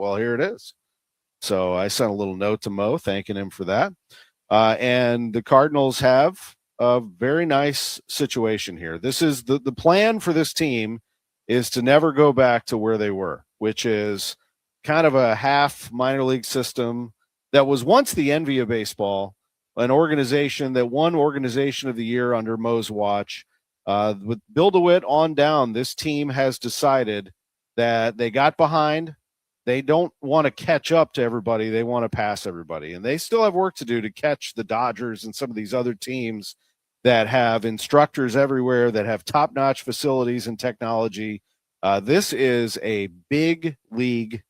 Well, here it is. So I sent a little note to Mo thanking him for that. And the Cardinals have a very nice situation here. This is the plan for this team is to never go back to where they were, which is kind of a half minor league system that was once the envy of baseball, an organization that won Organization of the Year under Mo's watch. With Bill DeWitt on down, this team has decided that they got behind. They don't want to catch up to everybody. They want to pass everybody. And they still have work to do to catch the Dodgers and some of these other teams that have instructors everywhere, that have top-notch facilities and technology. This is a big league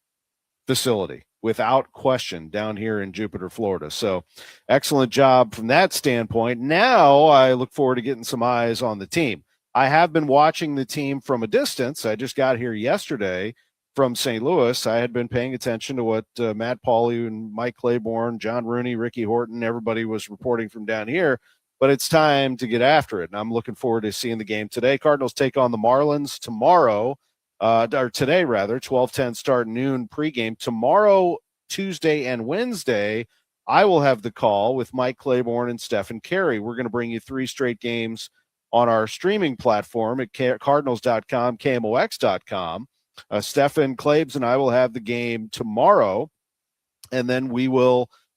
facility without question down here in Jupiter, Florida. So excellent job from that standpoint. Now I look forward to getting some eyes on the team. I have been watching the team from a distance. I just got here yesterday from St. Louis. I had been paying attention to what Matt Pauley and Mike Claiborne, John Rooney, Ricky Horton, everybody was reporting from down here. But it's time to get after it, and I'm looking forward to seeing the game today. Cardinals take on the Marlins tomorrow, or today rather, 12:10 start, noon pregame. Tomorrow, Tuesday, and Wednesday, I will have the call with Mike Claiborne and Stephen Carey. We're going to bring you 3 straight games on our streaming platform at cardinals.com, KMOX.com. Stephen Claibs and I will have the game tomorrow, and then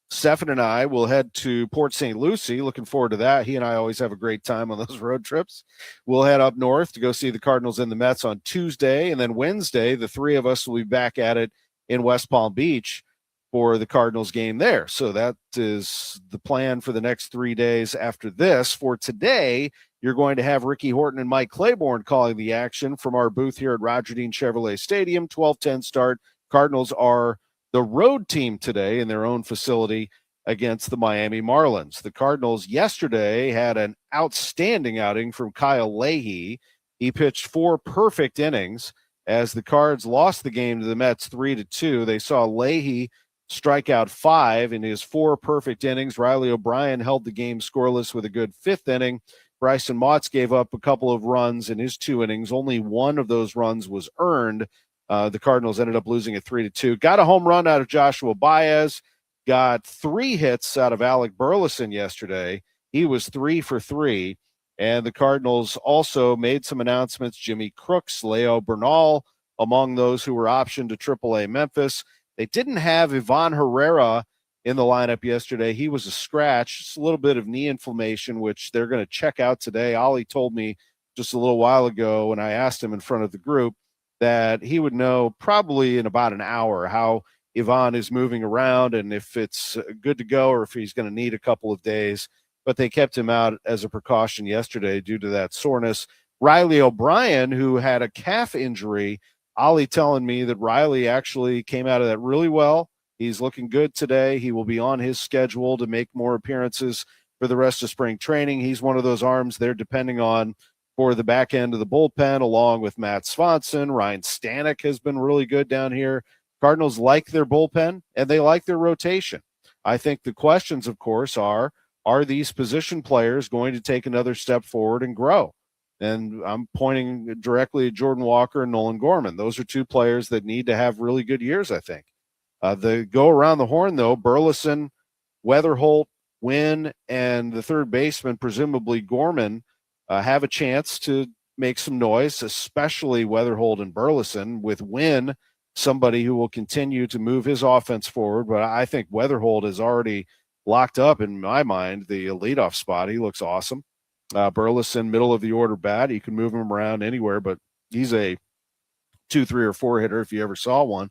Stephen and I will head to Port St. Lucie. Looking forward to that. He and I always have a great time on those road trips. We'll head up north to go see the Cardinals and the Mets on Tuesday, and then Wednesday, the 3 of us will be back at it in West Palm Beach for the Cardinals game there. So that is the plan for the next 3 days after this. For today, you're going to have Ricky Horton and Mike Claiborne calling the action from our booth here at Roger Dean Chevrolet Stadium. 12:10 start. Cardinals are the road team today in their own facility against the Miami Marlins. The Cardinals yesterday had an outstanding outing from Kyle Leahy. He pitched 4 perfect innings as the Cards lost the game to the Mets 3-2. They saw Leahy strike out 5 in his 4 perfect innings. Riley O'Brien held the game scoreless with a good 5th inning. Bryson Motts gave up a couple of runs in his 2 innings. Only one of those runs was earned. The Cardinals ended up losing at 3-2. Got a home run out of Joshua Baez. Got 3 hits out of Alec Burleson yesterday. He was 3 for 3. And the Cardinals also made some announcements. Jimmy Crooks, Leo Bernal, among those who were optioned to AAA Memphis. They didn't have Ivan Herrera in the lineup yesterday. He was a scratch, just a little bit of knee inflammation, which they're going to check out today. Ollie told me just a little while ago when I asked him in front of the group that he would know probably in about an hour how Ivan is moving around and if it's good to go or if he's going to need a couple of days. But they kept him out as a precaution yesterday due to that soreness. Riley O'Brien, who had a calf injury, Ollie telling me that Riley actually came out of that really well. He's looking good today. He will be on his schedule to make more appearances for the rest of spring training. He's one of those arms they're depending on for the back end of the bullpen, along with Matt Swanson. Ryan Stanek has been really good down here. Cardinals like their bullpen, and they like their rotation. I think the questions, of course, are these position players going to take another step forward and grow? And I'm pointing directly at Jordan Walker and Nolan Gorman. Those are 2 players that need to have really good years, I think. The go around the horn, though, Burleson, Weatherholt, Wynn, and the third baseman, presumably Gorman, have a chance to make some noise, especially Weatherholt and Burleson, with Wynn, somebody who will continue to move his offense forward. But I think Weatherholt is already locked up, in my mind, the leadoff spot. He looks awesome. Burleson, middle of the order bat. You can move him around anywhere, but he's a 2, 3, or 4 hitter if you ever saw one.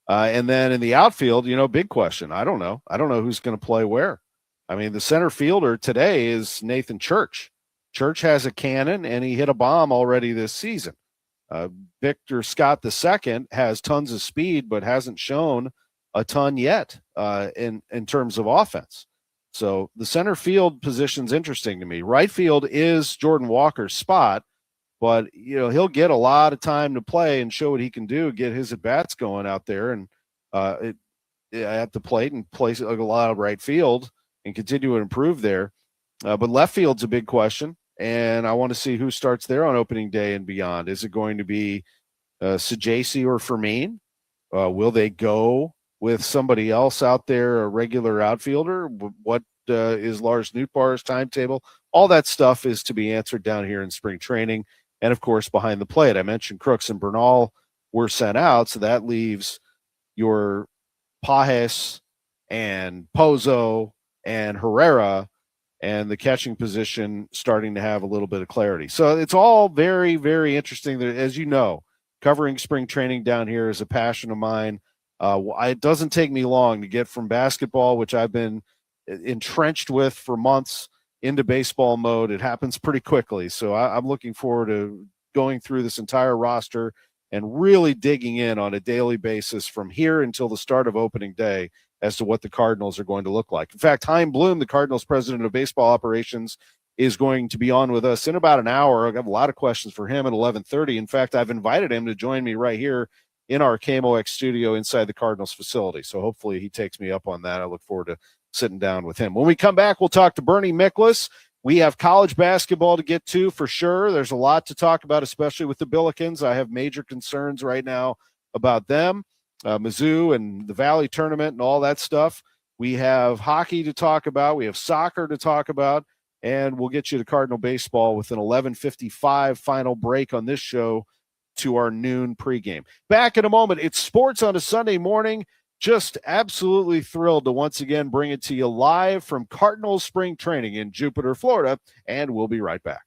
And then in the outfield, big question. I don't know. I don't know who's going to play where. I mean, the center fielder today is Nathan Church. Church has a cannon, and he hit a bomb already this season. Victor Scott II has tons of speed, but hasn't shown a ton yet in terms of offense. So the center field position's interesting to me. Right field is Jordan Walker's spot, but he'll get a lot of time to play and show what he can do, get his at-bats going out there and at the plate and play a lot of right field and continue to improve there. But left field's a big question. And I want to see who starts there on opening day and beyond. Is it going to be Sajasi or Fermin? Will they go with somebody else out there, a regular outfielder? What is Lars Nootbaar's timetable? All that stuff is to be answered down here in spring training. And, of course, behind the plate. I mentioned Crooks and Bernal were sent out, so that leaves your Pajes and Pozo and Herrera and the catching position starting to have a little bit of clarity. So it's all very, very interesting. As you know, covering spring training down here is a passion of mine. It doesn't take me long to get from basketball, which I've been entrenched with for months, into baseball mode. It happens pretty quickly. So I'm looking forward to going through this entire roster and really digging in on a daily basis from here until the start of opening day as to what the Cardinals are going to look like. In fact, Chaim Bloom, the Cardinals president of baseball operations, is going to be on with us in about an hour. I have a lot of questions for him at 11:30. In fact, I've invited him to join me right here in our KMOX studio inside the Cardinals facility. So hopefully he takes me up on that. I look forward to sitting down with him. When we come back, we'll talk to Bernie Miklasz. We have college basketball to get to for sure. There's a lot to talk about, especially with the Billikens. I have major concerns right now about them, Mizzou and the Valley tournament and all that stuff. We have hockey to talk about. We have soccer to talk about. And we'll get you to Cardinal baseball with an 11:55 final break on this show to our noon pregame. Back in a moment. It's sports on a Sunday morning. Just absolutely thrilled to once again bring it to you live from Cardinals spring training in Jupiter, Florida, and we'll be right back.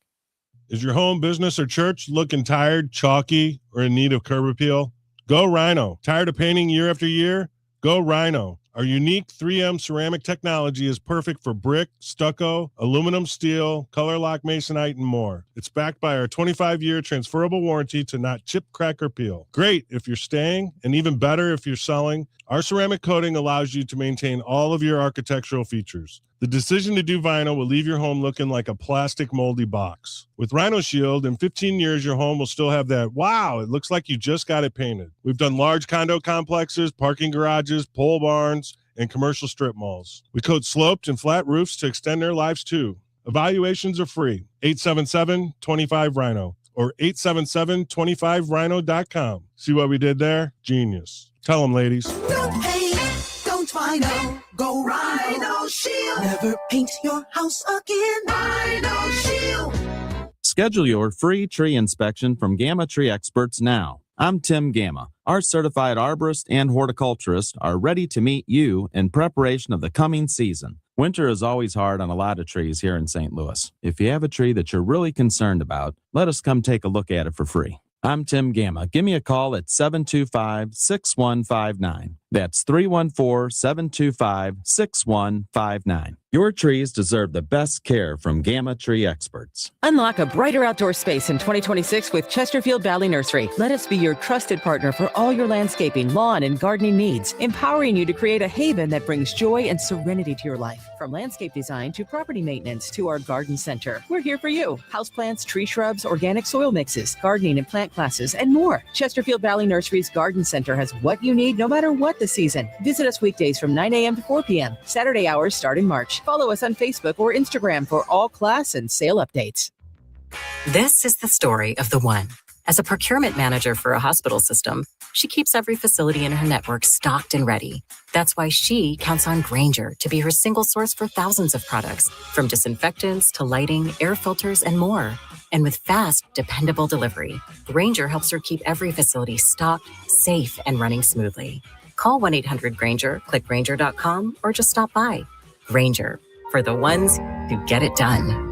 Is your home, business, or church looking tired, chalky, or in need of curb appeal? Go Rhino. Tired of painting year after year? Go Rhino. Our unique 3M ceramic technology is perfect for brick, stucco, aluminum, steel, color lock masonite, and more. It's backed by our 25-year transferable warranty to not chip, crack, or peel. Great if you're staying, and even better if you're selling. Our ceramic coating allows you to maintain all of your architectural features. The decision to do vinyl will leave your home looking like a plastic moldy box. With Rhino Shield, in 15 years, your home will still have that, wow, it looks like you just got it painted. We've done large condo complexes, parking garages, pole barns, and commercial strip malls. We coat sloped and flat roofs to extend their lives too. Evaluations are free. 877-25-RHINO or 877-25rhino.com. See what we did there? Genius. Tell them, ladies. Don't paint, don't Rhino. Go Rhino Shield. Never paint your house again. Rhino Shield. Schedule your free tree inspection from Gamma Tree Experts now. I'm Tim Gamma. Our certified arborist and horticulturist are ready to meet you in preparation of the coming season. Winter is always hard on a lot of trees here in St. Louis. If you have a tree that you're really concerned about, let us come take a look at it for free. I'm Tim Gamma. Give me a call at 725-6159. That's 314-725-6159. Your trees deserve the best care from Gamma Tree Experts. Unlock a brighter outdoor space in 2026 with Chesterfield Valley Nursery. Let us be your trusted partner for all your landscaping, lawn, and gardening needs, empowering you to create a haven that brings joy and serenity to your life. From landscape design to property maintenance to our garden center, we're here for you. Houseplants, tree shrubs, organic soil mixes, gardening and plant classes, and more. Chesterfield Valley Nursery's Garden Center has what you need no matter what the season. Visit us weekdays from 9 a.m. to 4 p.m. Saturday hours start in March. Follow us on Facebook or Instagram for all class and sale updates. This is the story of the one. As a procurement manager for a hospital system, she keeps every facility in her network stocked and ready. That's why she counts on Grainger to be her single source for thousands of products, from disinfectants to lighting, air filters, and more. And with fast, dependable delivery, Grainger helps her keep every facility stocked, safe, and running smoothly. Call 1-800-GRAINGER, click Grainger.com, or just stop by. Grainger, for the ones who get it done.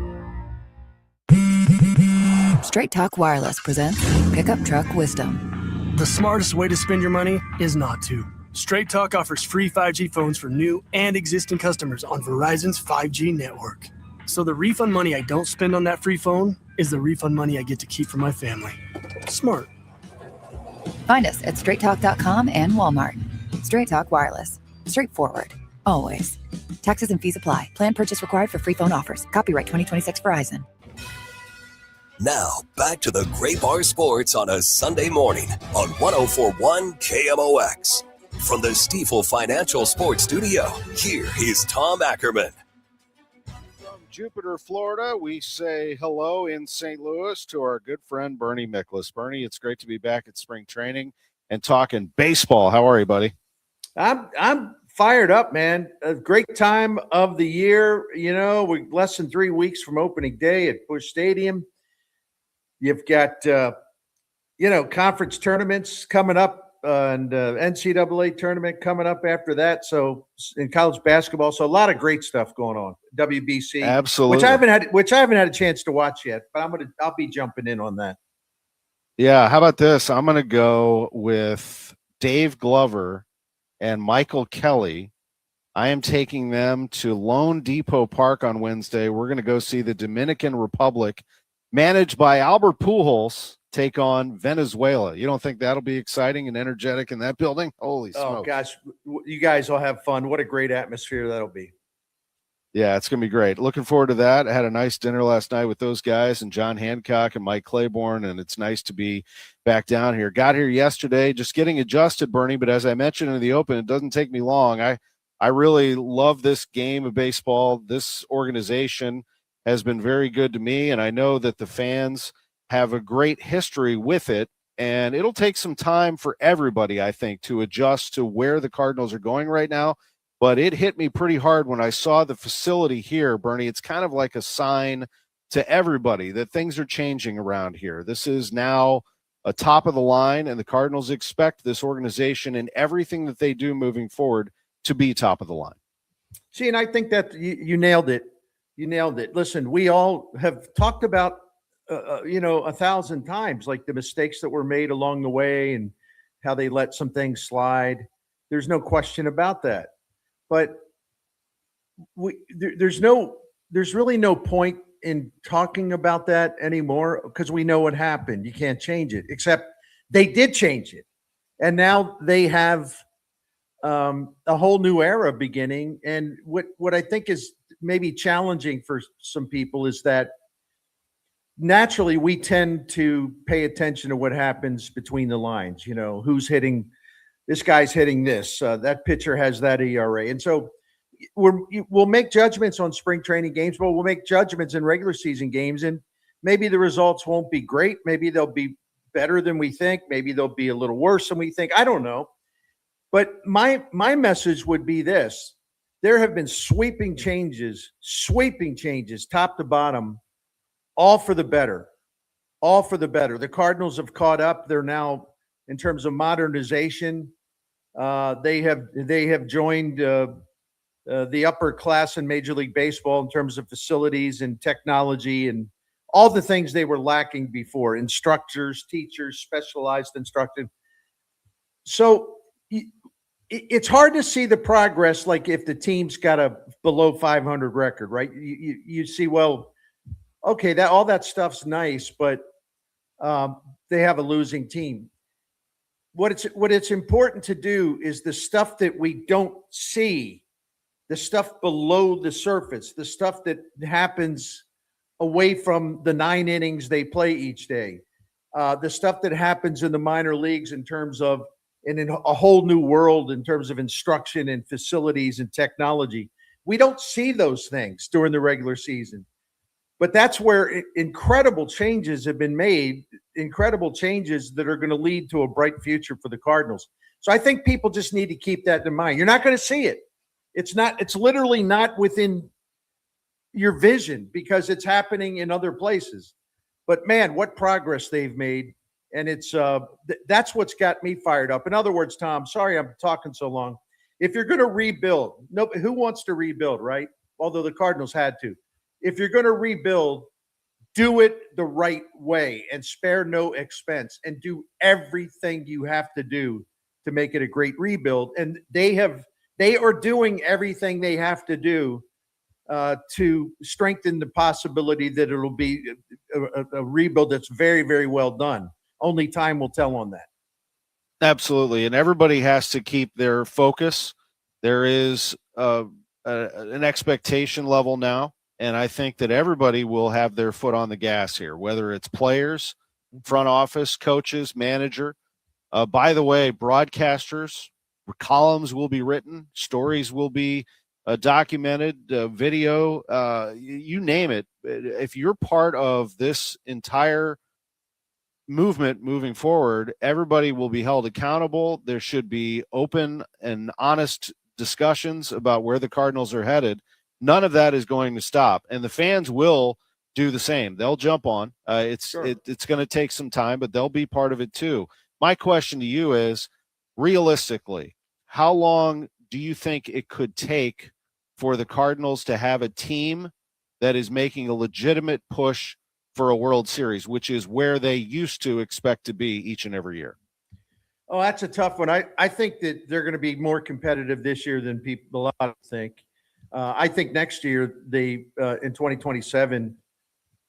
Straight Talk Wireless presents Pickup Truck Wisdom. The smartest way to spend your money is not to. Straight Talk offers free 5G phones for new and existing customers on Verizon's 5G network. So the refund money I don't spend on that free phone is the refund money I get to keep for my family. Smart. Find us at straighttalk.com and Walmart. Straight Talk Wireless. Straightforward. Always. Taxes and fees apply. Plan purchase required for free phone offers. Copyright 2026 Verizon. Now, back to the Great Bar Sports on a Sunday morning on 104.1 KMOX. From the Stifel Financial Sports Studio, here is Tom Ackerman. From Jupiter, Florida, we say hello in St. Louis to our good friend Bernie Miklasz. Bernie, it's great to be back at spring training. and talking baseball. How are you, buddy? I'm fired up, man. A great time of the year. We're less than 3 weeks from opening day at Busch Stadium. You've got, conference tournaments coming up and NCAA tournament coming up after that. So in college basketball, so a lot of great stuff going on. WBC, absolutely, which I haven't had a chance to watch yet, but I'll be jumping in on that. Yeah, how about this? I'm going to go with Dave Glover and Michael Kelly. I am taking them to Lone Depot Park on Wednesday. We're going to go see the Dominican Republic, managed by Albert Pujols, take on Venezuela. You don't think that'll be exciting and energetic in that building? Holy smokes. Oh, gosh. You guys will have fun. What a great atmosphere that'll be. Yeah, it's going to be great. Looking forward to that. I had a nice dinner last night with those guys and John Hancock and Mike Claiborne, and it's nice to be back down here. Got here yesterday, just getting adjusted, Bernie, but as I mentioned in the open, it doesn't take me long. I really love this game of baseball. This organization has been very good to me, and I know that the fans have a great history with it, and it'll take some time for everybody, I think, to adjust to where the Cardinals are going right now. But it hit me pretty hard when I saw the facility here, Bernie. It's kind of like a sign to everybody that things are changing around here. This is now a top of the line, and the Cardinals expect this organization and everything that they do moving forward to be top of the line. See, and I think that you nailed it. You nailed it. Listen, we all have talked about, 1,000 times, like the mistakes that were made along the way and how they let some things slide. There's no question about that. But there's really no point in talking about that anymore because we know what happened. You can't change it, except they did change it. And now they have a whole new era beginning. And what I think is maybe challenging for some people is that naturally we tend to pay attention to what happens between the lines, who's hitting. This guy's hitting this. That pitcher has that ERA. And so we'll make judgments on spring training games, but we'll make judgments in regular season games. And maybe the results won't be great. Maybe they'll be better than we think. Maybe they'll be a little worse than we think. I don't know. But my message would be this. There have been sweeping changes, top to bottom, all for the better. All for the better. The Cardinals have caught up. They're now, in terms of modernization, they have joined the upper class in Major League Baseball in terms of facilities and technology and all the things they were lacking before: instructors, teachers, specialized instruction. So it's hard to see the progress. Like if the team's got a below 500 record, right? You see, well, okay, that all that stuff's nice, but they have a losing team. What it's important to do is the stuff that we don't see, the stuff below the surface, the stuff that happens away from the 9 innings they play each day, the stuff that happens in the minor leagues in terms of in a whole new world in terms of instruction and facilities and technology. We don't see those things during the regular season. But that's where incredible changes have been made, incredible changes that are going to lead to a bright future for the Cardinals. So I think people just need to keep that in mind. You're not going to see it. It's literally not within your vision because it's happening in other places. But man, what progress they've made. And it's that's what's got me fired up. In other words, Tom, sorry I'm talking so long. If you're going to rebuild, who wants to rebuild, right? Although the Cardinals had to. If you're going to rebuild, do it the right way and spare no expense and do everything you have to do to make it a great rebuild. And they are doing everything they have to do to strengthen the possibility that it'll be a rebuild that's very, very well done. Only time will tell on that. Absolutely. And everybody has to keep their focus. There is an expectation level now. And I think that everybody will have their foot on the gas here, whether it's players, front office, coaches, manager. By the way, broadcasters, columns will be written, stories will be documented, video, you name it. If you're part of this entire movement moving forward, everybody will be held accountable. There should be open and honest discussions about where the Cardinals are headed. None of that is going to stop, and the fans will do the same. They'll jump on. It's going to take some time, but they'll be part of it too. My question to you is, realistically, how long do you think it could take for the Cardinals to have a team that is making a legitimate push for a World Series, which is where they used to expect to be each and every year? Oh, that's a tough one. I think that they're going to be more competitive this year than a lot of think. I think next year in 2027,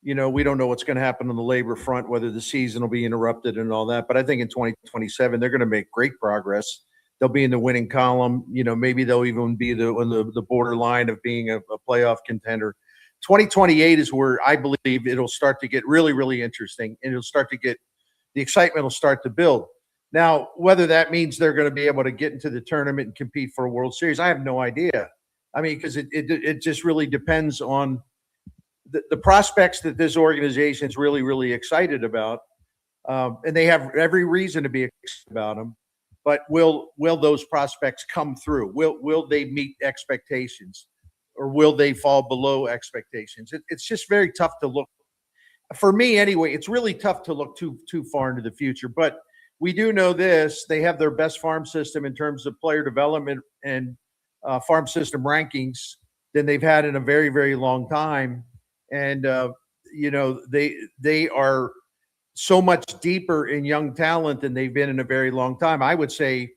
we don't know what's going to happen on the labor front, whether the season will be interrupted and all that. But I think in 2027, they're going to make great progress. They'll be in the winning column. Maybe they'll even be on the borderline of being a playoff contender. 2028 is where I believe it'll start to get really, really interesting, and the excitement will start to build. Now, whether that means they're going to be able to get into the tournament and compete for a World Series, I have no idea. I mean, because it just really depends on the prospects that this organization is really, really excited about, and they have every reason to be excited about them. But will those prospects come through? Will they meet expectations, or will they fall below expectations? It's just very tough to look. For me, anyway, it's really tough to look too far into the future. But we do know this: they have their best farm system in terms of player development and farm system rankings than they've had in a very, very long time. And they are so much deeper in young talent than they've been in a very long time. I would say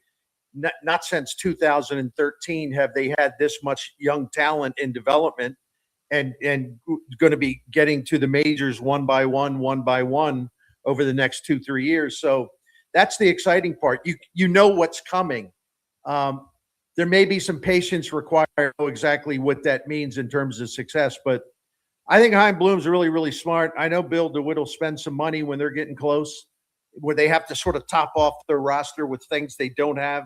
not since 2013 have they had this much young talent in development and going to be getting to the majors one by one over the next 2-3 years. So that's the exciting part. You know what's coming. There may be some patience required to know exactly what that means in terms of success, but I think Chaim Bloom's really, really smart. I know Bill DeWitt will spend some money when they're getting close, where they have to sort of top off their roster with things they don't have.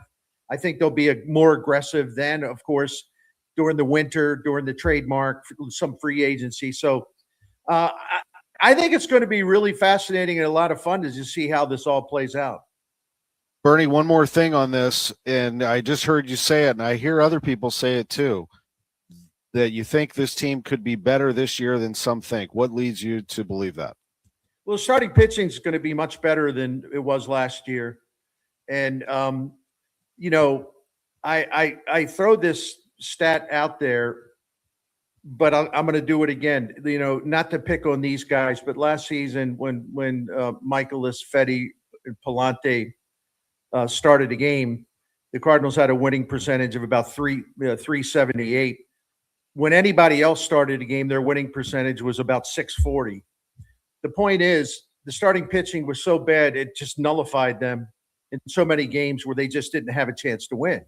I think they'll be more aggressive then, of course, during the winter, during the trademark, some free agency. So I think it's going to be really fascinating and a lot of fun to just see how this all plays out. Bernie, one more thing on this, and I just heard you say it, and I hear other people say it too, that you think this team could be better this year than some think. What leads you to believe that? Well, starting pitching is going to be much better than it was last year. And, I throw this stat out there, but I'm going to do it again. Not to pick on these guys, but last season when Miklasz, Fetty, and Palante started a game, the Cardinals had a winning percentage of about 378. When anybody else started a game, their winning percentage was about 640. The point is, the starting pitching was so bad, it just nullified them in so many games where they just didn't have a chance to win.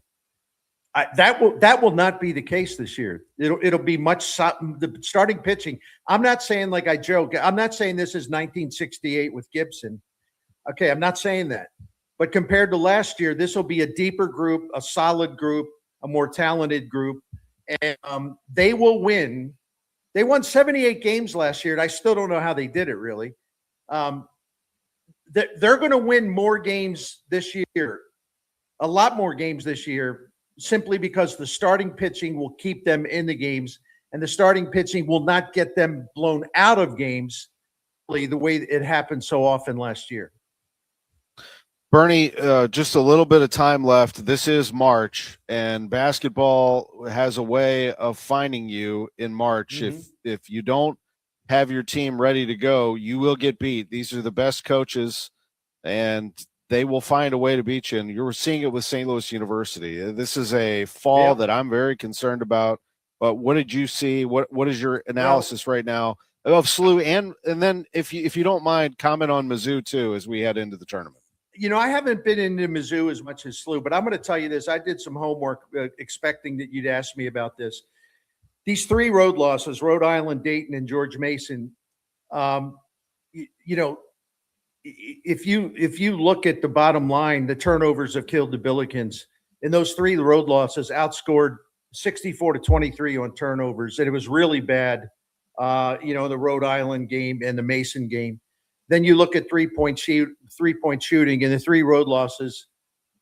That will not be the case this year. It'll be the starting pitching. I'm not saying, like I joke, I'm not saying this is 1968 with Gibson. Okay, I'm not saying that. But compared to last year, this will be a deeper group, a solid group, a more talented group. And they will win. They won 78 games last year, and I still don't know how they did it, really. They're going to win more games this year, a lot more games this year, simply because the starting pitching will keep them in the games, and the starting pitching will not get them blown out of games the way it happened so often last year. Bernie, just a little bit of time left. This is March, and basketball has a way of finding you in March. Mm-hmm. If you don't have your team ready to go, you will get beat. These are the best coaches, and they will find a way to beat you. And you're seeing it with St. Louis University. This is a fall that I'm very concerned about. But what did you see? What is your analysis right now of SLU? And then if you don't mind, comment on Mizzou too as we head into the tournament. I haven't been into Mizzou as much as SLU, but I'm going to tell you this. I did some homework expecting that you'd ask me about this. These 3 road losses, Rhode Island, Dayton, and George Mason, if you look at the bottom line, the turnovers have killed the Billikens. In those 3 road losses, outscored 64-23 on turnovers, and it was really bad, the Rhode Island game and the Mason game. Then you look at three-point shooting, and the 3 road losses.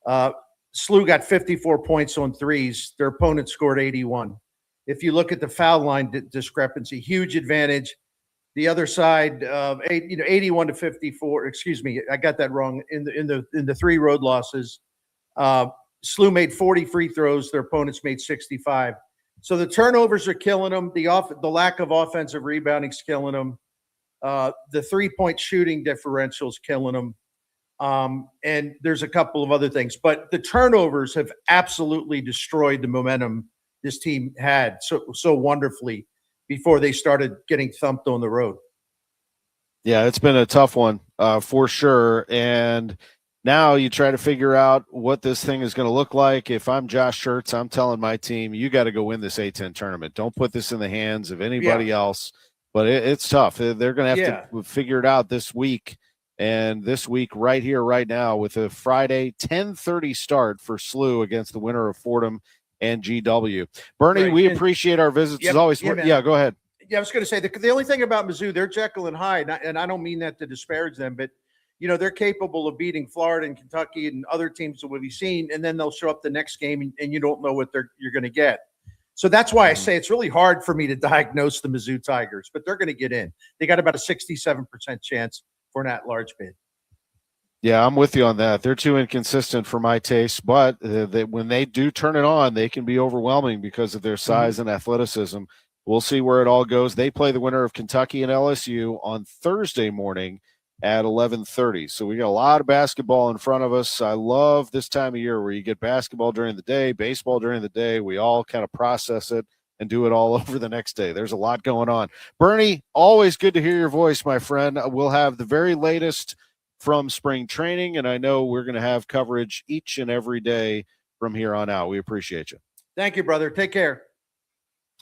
SLU got 54 points on threes. Their opponent scored 81. If you look at the foul line discrepancy, huge advantage. The other side, 81 to 54. Excuse me, I got that wrong. In the 3 road losses, SLU made 40 free throws. Their opponents made 65. So the turnovers are killing them. The lack of offensive rebounding is killing them. The 3-point shooting differential is killing them. And there's a couple of other things, but the turnovers have absolutely destroyed the momentum this team had so wonderfully before they started getting thumped on the road. Yeah, it's been a tough one for sure. And now you try to figure out what this thing is going to look like. If I'm Josh Schertz, I'm telling my team, you got to go win this A-10 tournament. Don't put this in the hands of anybody else. But it's tough. They're going to have to figure it out this week. And this week right here, right now, with a Friday 10:30 start for SLU against the winner of Fordham and GW. Bernie, we appreciate our visits as always. Yeah, go ahead. Yeah, I was going to say the only thing about Mizzou, they're Jekyll and Hyde, and I don't mean that to disparage them, but they're capable of beating Florida and Kentucky and other teams that we've seen, and then they'll show up the next game and you don't know what you're going to get. So that's why I say it's really hard for me to diagnose the Mizzou Tigers, but they're going to get in. They got about a 67% chance for an at-large bid. Yeah, I'm with you on that. They're too inconsistent for my taste, but when they do turn it on, they can be overwhelming because of their size and athleticism. We'll see where it all goes. They play the winner of Kentucky and LSU on Thursday morning at 11:30. So we got a lot of basketball in front of us. I love this time of year where you get basketball during the day, baseball during the day. We all kind of process it and do it all over the next day. There's a lot going on. Bernie, always good to hear your voice, my friend. We'll have the very latest from spring training, and I know we're going to have coverage each and every day from here on out. We appreciate you. Thank you, brother. Take care.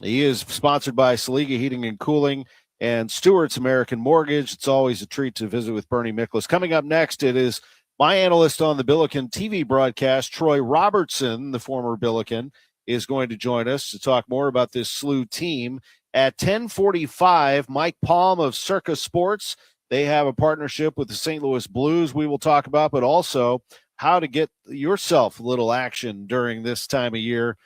He is sponsored by Saliga Heating and Cooling and Stewart's American Mortgage. It's always a treat to visit with Bernie Miklasz. Coming up next, it is my analyst on the Billiken TV broadcast, Troy Robertson, the former Billiken, is going to join us to talk more about this SLU team. At 10:45, Mike Palm of Circa Sports. They have a partnership with the St. Louis Blues we will talk about, but also how to get yourself a little action during this time of year.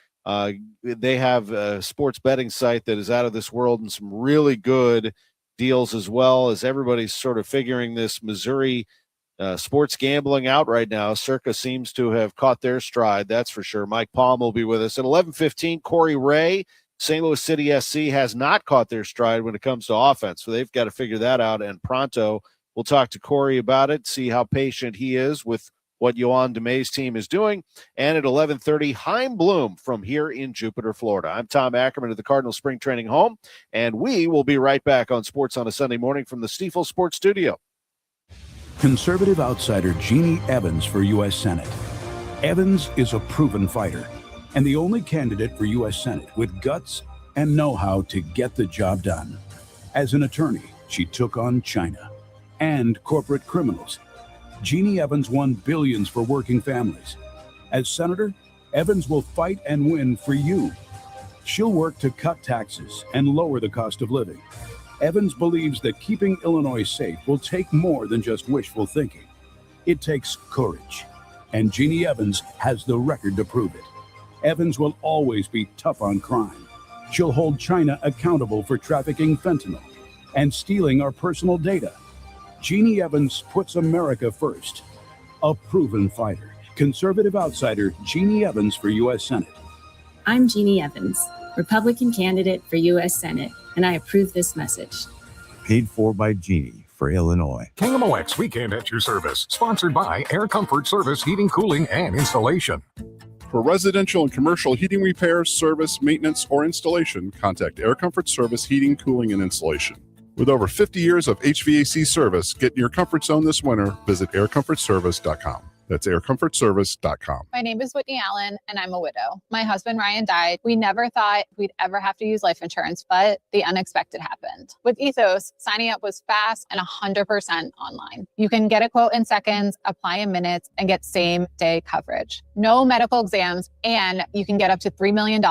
They have a sports betting site that is out of this world and some really good deals as well, as everybody's sort of figuring this Missouri sports gambling out right now. Circa seems to have caught their stride, that's for sure. Mike Palm will be with us. At 11:15, Corey Wray, St. Louis City SC, has not caught their stride when it comes to offense, so they've got to figure that out, and pronto. We'll talk to Corey about it, see how patient he is with what Yohan DeMay's team is doing. And at 11:30, Chaim Bloom from here in Jupiter, Florida. I'm Tom Ackerman of the Cardinals Spring Training Home, and we will be right back on Sports on a Sunday Morning from the Stifel Sports Studio. Conservative outsider Jeannie Evans for U.S. Senate. Evans is a proven fighter and the only candidate for U.S. Senate with guts and know-how to get the job done. As an attorney, she took on China and corporate criminals. Jeannie Evans won billions for working families. As senator, Evans will fight and win for you. She'll work to cut taxes and lower the cost of living. Evans believes that keeping Illinois safe will take more than just wishful thinking. It takes courage, and Jeannie Evans has the record to prove it. Evans will always be tough on crime. She'll hold China accountable for trafficking fentanyl and stealing our personal data. Jeannie Evans puts America first. A proven fighter. Conservative outsider Jeannie Evans for U.S. Senate. I'm Jeannie Evans, Republican candidate for U.S. Senate, and I approve this message. Paid for by Jeannie for Illinois. KMOX Weekend at your service. Sponsored by Air Comfort Service Heating, Cooling, and Installation. For residential and commercial heating repairs, service, maintenance, or installation, contact Air Comfort Service Heating, Cooling, and Installation. With over 50 years of HVAC service, get in your comfort zone this winter. Visit aircomfortservice.com. That's aircomfortservice.com. My name is Whitney Allen, and I'm a widow. My husband, Ryan, died. We never thought we'd ever have to use life insurance, but the unexpected happened. With Ethos, signing up was fast and 100% online. You can get a quote in seconds, apply in minutes, and get same-day coverage. No medical exams, and you can get up to $3 million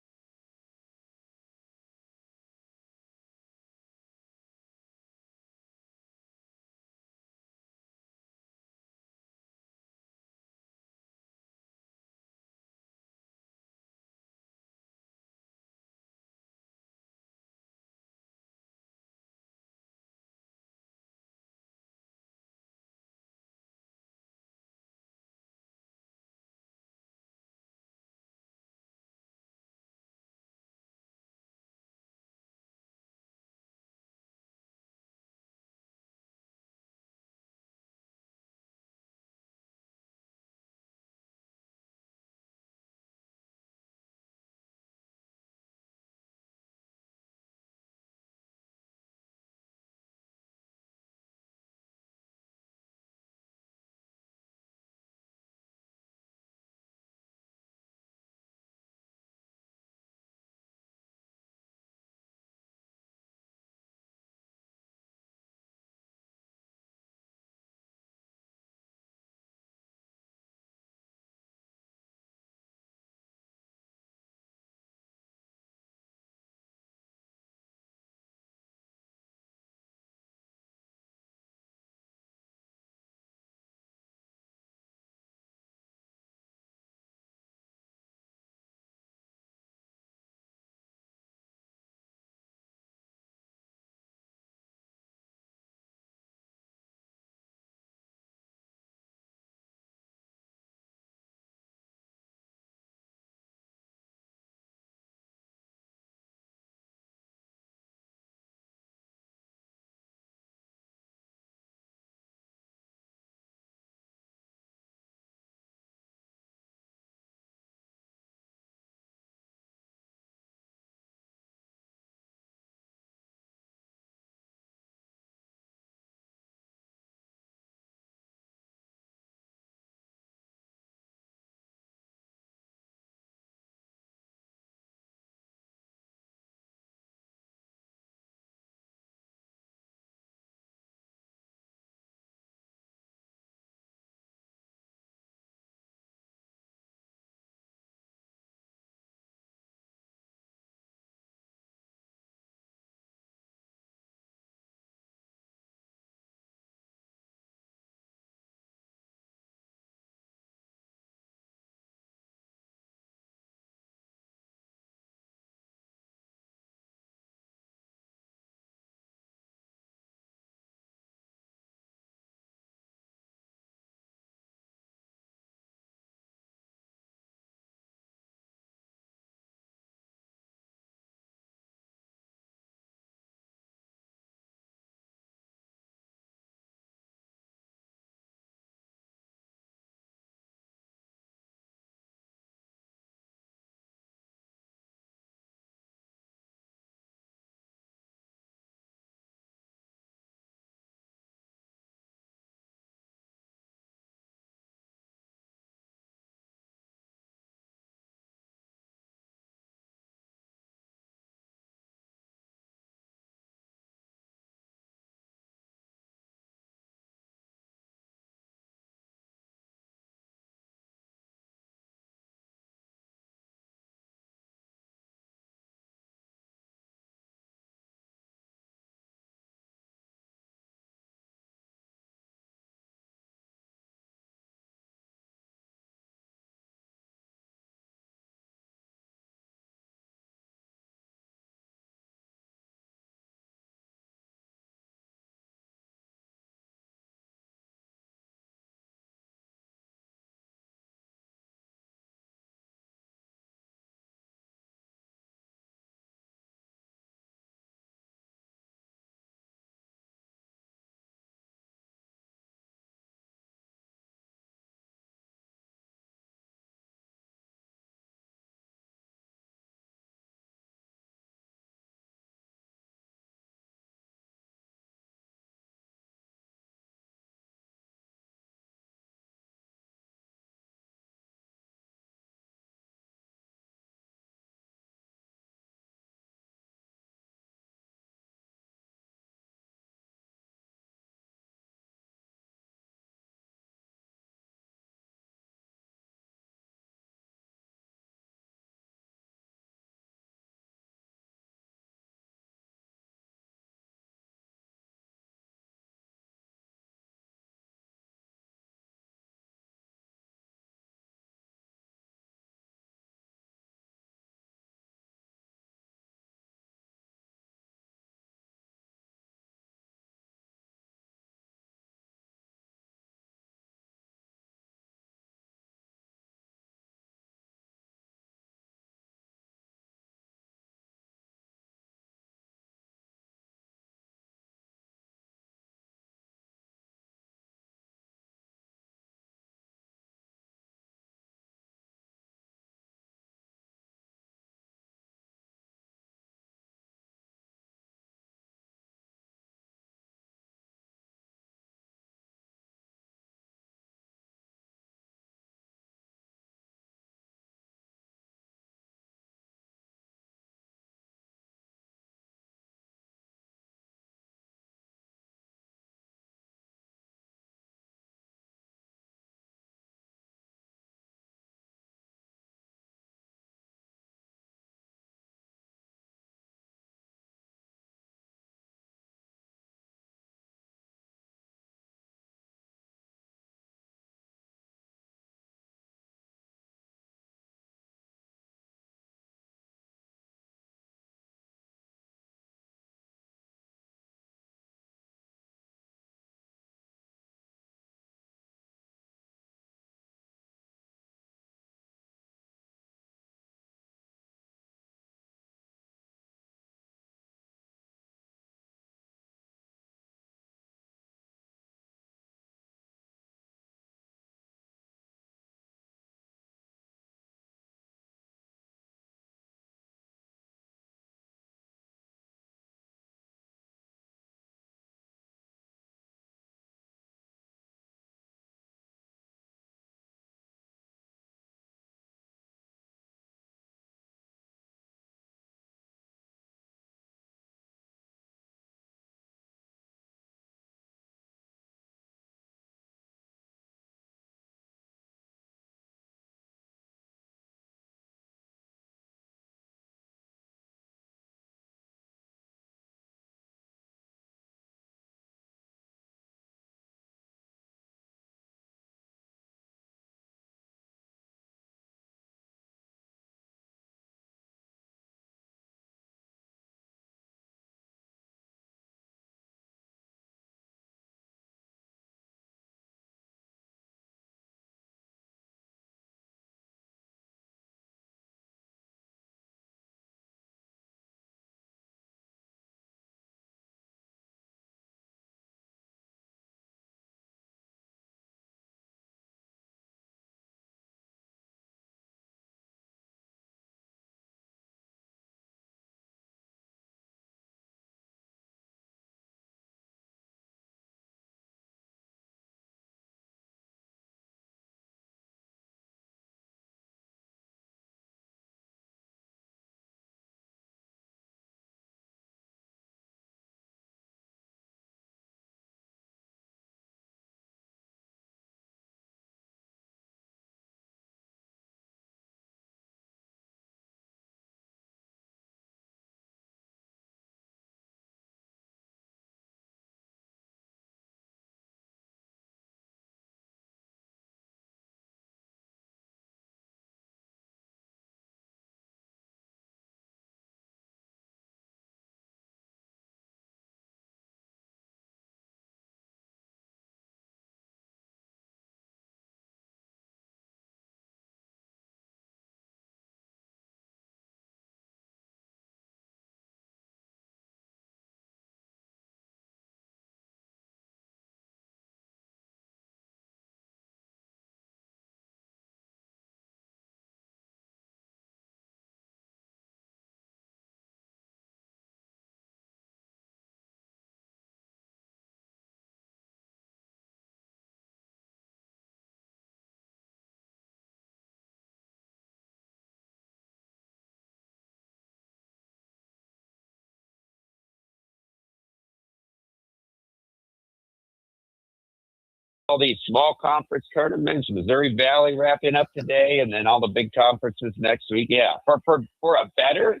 all these small conference tournaments, Missouri Valley wrapping up today, and then all the big conferences next week. Yeah, for a bettor,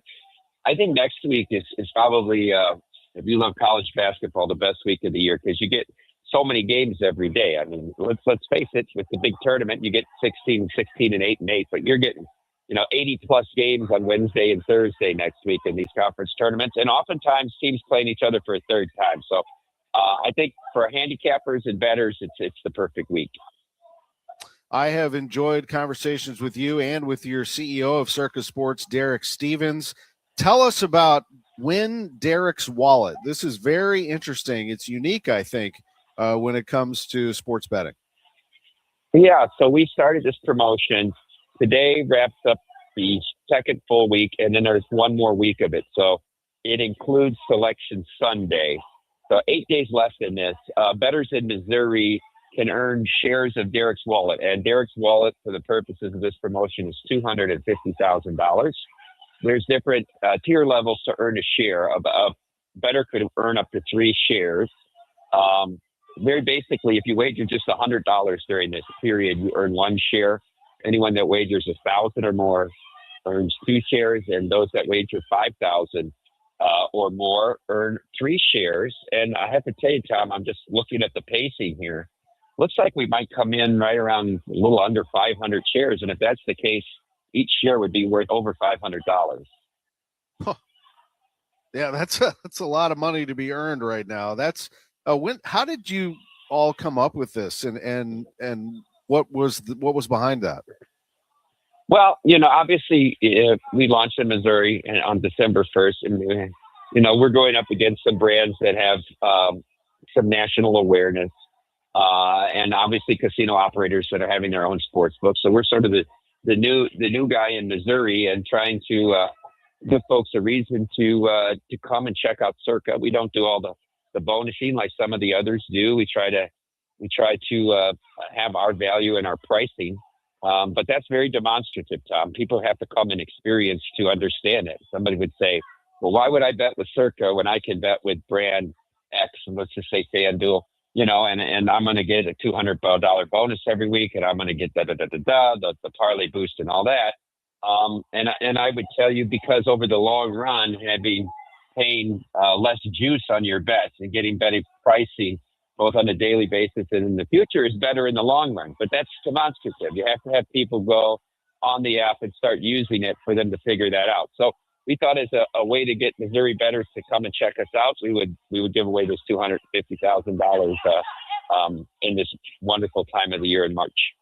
I think next week is probably, if you love college basketball, the best week of the year because you get so many games every day. I mean, let's face it, with the big tournament, you get 16, 16, and 8 and 8, but you're getting 80 plus games on Wednesday and Thursday next week in these conference tournaments, and oftentimes teams playing each other for a third time. So I think for handicappers and bettors, it's the perfect week. I have enjoyed conversations with you and with your CEO of Circa Sports, Derek Stevens. Tell us about Win Derek's Wallet. This is very interesting. It's unique, I think, when it comes to sports betting. Yeah, so we started this promotion. Today wraps up the second full week, and then there's one more week of it. So it includes Selection Sunday. So 8 days left in this. Bettors in Missouri can earn shares of Derek's Wallet. And Derek's Wallet, for the purposes of this promotion, is $250,000. There's different tier levels to earn a share. A bettor could earn up to 3 shares. Very basically, if you wager just $100 during this period, you earn 1 share. Anyone that wagers $1,000 or more earns 2 shares, and those that wager $5,000 or more earn 3 shares. And I have to tell you, Tom, I'm just looking at the pacing here. Looks like we might come in right around a little under 500 shares, and if that's the case, each share would be worth over $500. Huh. Yeah, that's a lot of money to be earned right now. That's how did you all come up with this, and what was behind that? Well, obviously we launched in Missouri on December 1st, and we're going up against some brands that have some national awareness, and obviously casino operators that are having their own sports books. So we're sort of the new guy in Missouri, and trying to give folks a reason to come and check out Circa. We don't do all the bonusing like some of the others do. We try to have our value in our pricing, but that's very demonstrative, Tom. People have to come and experience to understand it. Somebody would say, well, why would I bet with Circa when I can bet with brand X, and let's just say FanDuel, and I'm going to get a $200 bonus every week, and I'm going to get the parlay boost and all that. And I would tell you, because over the long run, paying less juice on your bets and getting better pricing, both on a daily basis and in the future, is better in the long run. But that's demonstrative. You have to have people go on the app and start using it for them to figure that out. So we thought as a way to get Missouri bettors to come and check us out, we would give away this $250,000 in this wonderful time of the year in March.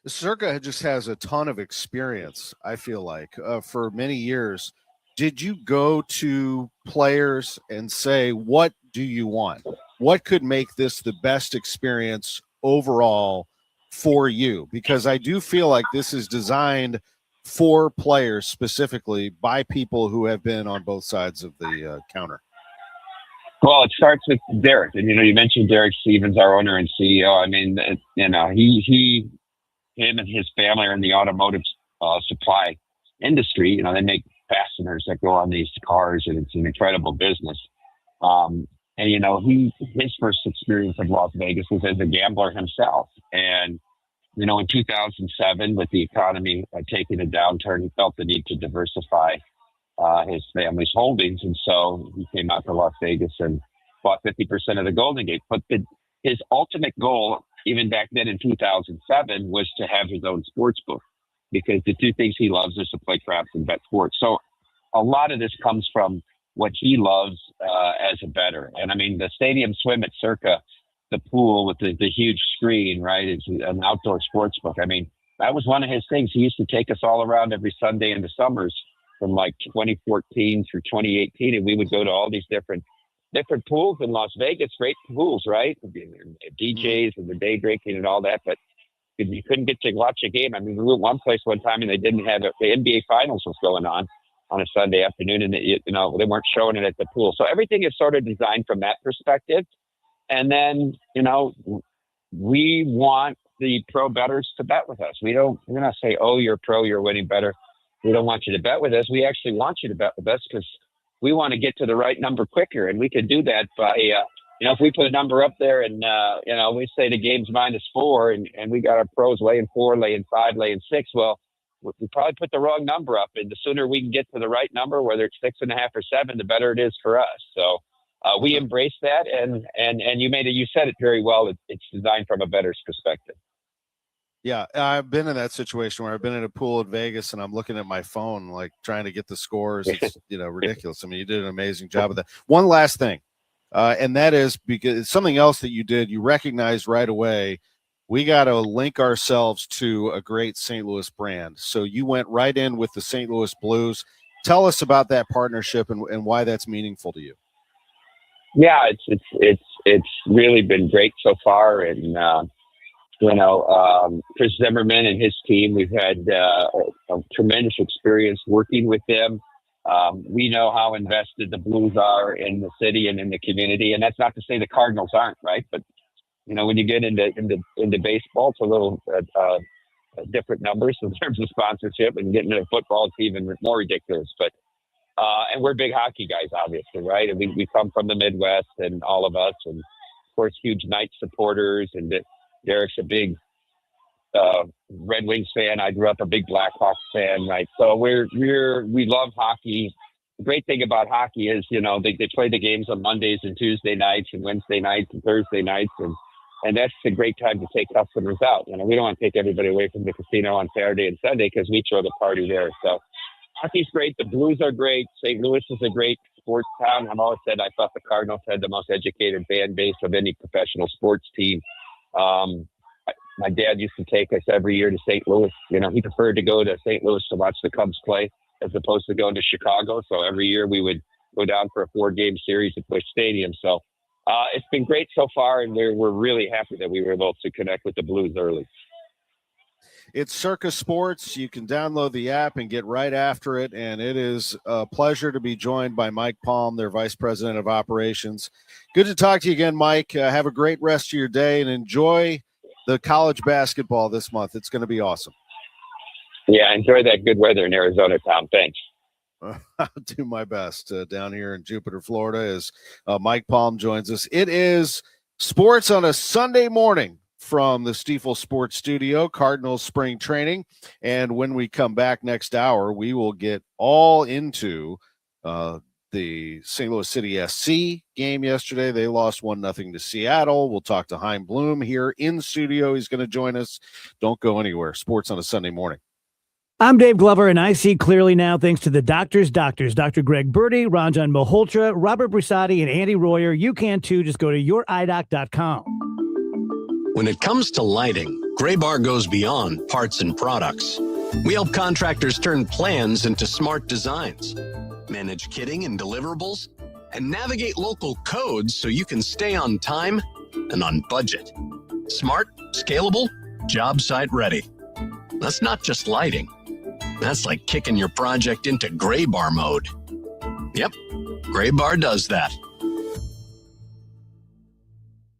Circa just has a ton of experience, I feel like, for many years. Did you go to players and say, what do you want? What could make this the best experience overall for you? Because I do feel like this is designed for players specifically by people who have been on both sides of the counter. Well, it starts with Derek. And, you mentioned Derek Stevens, our owner and CEO. I mean, him and his family are in the automotive supply industry. They make fasteners that go on these cars, and it's an incredible business. And his first experience of Las Vegas was as a gambler himself. And, in 2007, with the economy taking a downturn, he felt the need to diversify his family's holdings. And so he came out to Las Vegas and bought 50% of the Golden Gate. But his ultimate goal, even back then in 2007, was to have his own sports book, because the two things he loves is to play craps and bet sports. So a lot of this comes from what he loves as a bettor. And I mean, the stadium swim at Circa, the pool with the huge screen, right? It's an outdoor sports book. I mean, that was one of his things. He used to take us all around every Sunday in the summers from like 2014 through 2018. And we would go to all these different pools in Las Vegas, great pools, right? DJs and the day drinking and all that. But you couldn't get to watch a game. I mean, we went one place one time and they didn't have the NBA Finals was going on a Sunday afternoon, and they weren't showing it at the pool. So everything is sort of designed from that perspective. And then, we want the pro bettors to bet with us. We're not say, oh, you're pro, you're winning better. We don't want you to bet with us. We actually want you to bet with us because we want to get to the right number quicker. And we can do that by if we put a number up there and, we say the game's -4 and we got our pros laying 4, laying 5, laying 6, well, we probably put the wrong number up. And the sooner we can get to the right number, whether it's 6.5 or 7, the better it is for us. So we embrace that. And you said it very well. It's designed from a bettor's perspective. Yeah, I've been in that situation where I've been in a pool at Vegas and I'm looking at my phone, like trying to get the scores. It's ridiculous. I mean, you did an amazing job of that. One last thing, and that is because it's something else that you did. You recognized right away, we got to link ourselves to a great St. Louis brand. So you went right in with the St. Louis Blues. Tell us about that partnership and why that's meaningful to you. Yeah, it's really been great so far, and Chris Zimmerman and his team, we've had a tremendous experience working with them. We know how invested the Blues are in the city and in the community, and that's not to say the Cardinals aren't, right? But when you get into baseball, it's a little different numbers in terms of sponsorship, and getting into football, it's even more ridiculous. But and we're big hockey guys, obviously, right? And we come from the Midwest, and all of us, and of course, huge Knights supporters, and Derek's a big Red Wings fan. I grew up a big Blackhawks fan, right? So we love hockey. The great thing about hockey is, they play the games on Mondays and Tuesday nights and Wednesday nights and Thursday nights, and that's a great time to take customers out. We don't want to take everybody away from the casino on Saturday and Sunday because we throw the party there. So hockey's great. The Blues are great. St. Louis is a great sports town. I've always said I thought the Cardinals had the most educated fan base of any professional sports team. My dad used to take us every year to St. Louis. He preferred to go to St. Louis to watch the Cubs play as opposed to going to Chicago. So every year we would go down for a 4-game series at Busch Stadium. So it's been great so far, and we're really happy that we were able to connect with the Blues early. It's Circus Sports. You can download the app and get right after it, and it is a pleasure to be joined by Mike Palm, their Vice President of Operations. Good to talk to you again, Mike. Have a great rest of your day, and enjoy the college basketball this month. It's going to be awesome. Yeah, enjoy that good weather in Arizona, Tom. Thanks. I'll do my best down here in Jupiter, Florida, as Mike Palm joins us. It is sports on a Sunday morning from the Stiefel Sports Studio, Cardinals spring training. And when we come back next hour, we will get all into the St. Louis City SC game yesterday. They lost 1-0 to Seattle. We'll talk to Chaim Bloom here in studio. He's going to join us. Don't go anywhere. Sports on a Sunday morning. I'm Dave Glover, and I see clearly now thanks to the doctors, Dr. Greg Birdie, Ranjan Malhotra, Robert Brisati, and Andy Royer. You can too. Just go to youridoc.com. When it comes to lighting, Gray Bar goes beyond parts and products. We help contractors turn plans into smart designs, manage kitting and deliverables, and navigate local codes so you can stay on time and on budget. Smart, scalable, job site ready. That's not just lighting. That's like kicking your project into Gray Bar mode. Yep, Gray Bar does that.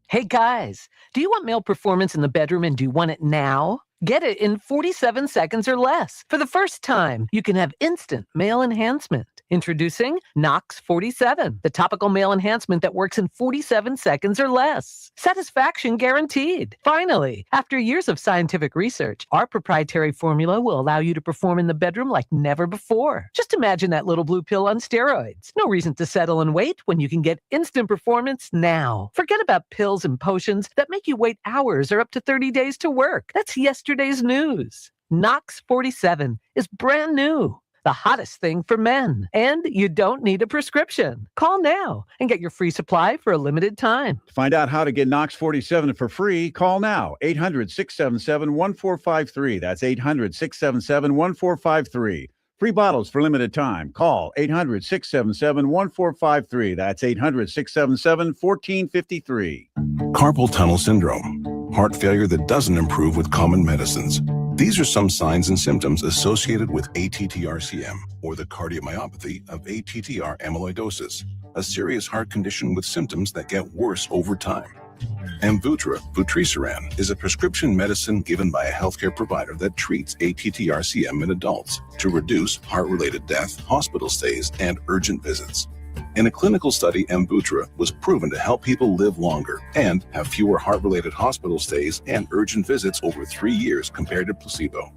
Hey guys, do you want male performance in the bedroom and do you want it now? Get it in 47 seconds or less. For the first time, you can have instant male enhancement. Introducing Nox 47, the topical male enhancement that works in 47 seconds or less. Satisfaction guaranteed. Finally, after years of scientific research, our proprietary formula will allow you to perform in the bedroom like never before. Just imagine that little blue pill on steroids. No reason to settle and wait when you can get instant performance now. Forget about pills and potions that make you wait hours or up to 30 days to work. That's yesterday's news. Nox 47 is brand new. The hottest thing for men. And you don't need a prescription. Call now and get your free supply for a limited time. To find out how to get Nox 47 for free, call now. 800-677-1453. That's 800-677-1453. Free bottles for limited time. Call 800-677-1453. That's 800-677-1453. Carpal tunnel syndrome, heart failure that doesn't improve with common medicines. These are some signs and symptoms associated with ATTR-CM, or the cardiomyopathy of ATTR amyloidosis, a serious heart condition with symptoms that get worse over time. Amvuttra, vutrisiran, is a prescription medicine given by a healthcare provider that treats ATTR-CM in adults to reduce heart-related death, hospital stays, and urgent visits. In a clinical study, Amvuttra was proven to help people live longer and have fewer heart-related hospital stays and urgent visits over 3 years compared to placebo.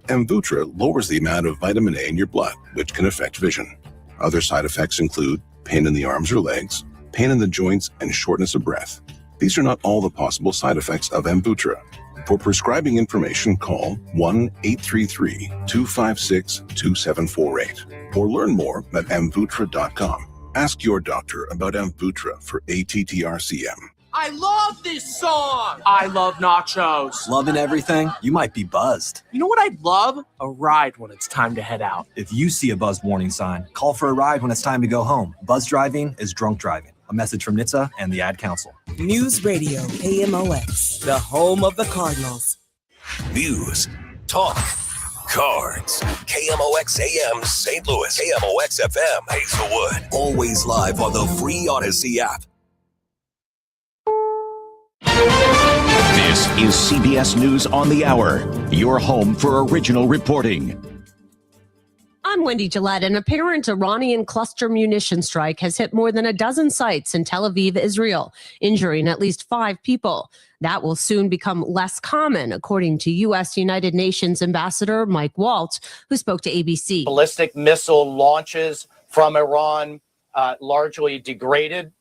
Amvuttra lowers the amount of vitamin A in your blood, which can affect vision. Other side effects include pain in the arms or legs, pain in the joints, and shortness of breath. These are not all the possible side effects of Amvuttra. For prescribing information, call 1-833-256-2748 or learn more at amvuttra.com. Ask your doctor about Amvuttra for ATTRCM. I love this song. I love nachos. Loving everything? You might be buzzed. You know what I'd love? A ride when it's time to head out. If you see a buzzed warning sign, call for a ride when it's time to go home. Buzz driving is drunk driving. A message from NHTSA and the Ad Council. News Radio KMOX, the home of the Cardinals. News, talk, cards. KMOX AM St. Louis. KMOX FM Hazelwood. Always live on the free Odyssey app. This is CBS News on the Hour, your home for original reporting. I'm Wendy Gillette. An apparent Iranian cluster munition strike has hit more than a dozen sites in Tel Aviv, Israel, injuring at least 5 people. That will soon become less common, according to U.S. United Nations Ambassador Mike Waltz, who spoke to ABC. Ballistic missile launches from Iran largely degraded.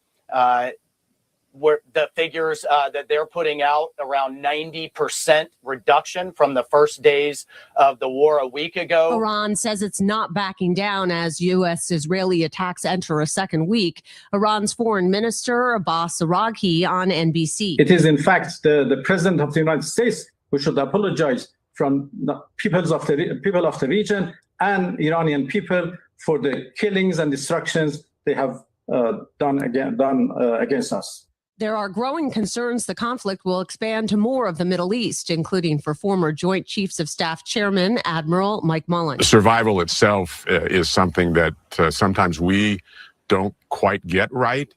Where the figures that they're putting out, around 90% reduction from the first days of the war a week ago. Iran says it's not backing down as U.S.-Israeli attacks enter a second week. Iran's foreign minister, Abbas Araghchi, on NBC. It is, in fact, the president of the United States who should apologize from the people of the region and Iranian people for the killings and destructions they have done against us. There are growing concerns the conflict will expand to more of the Middle East, including for former Joint Chiefs of Staff Chairman Admiral Mike Mullen. Survival itself is something that sometimes we don't quite get right.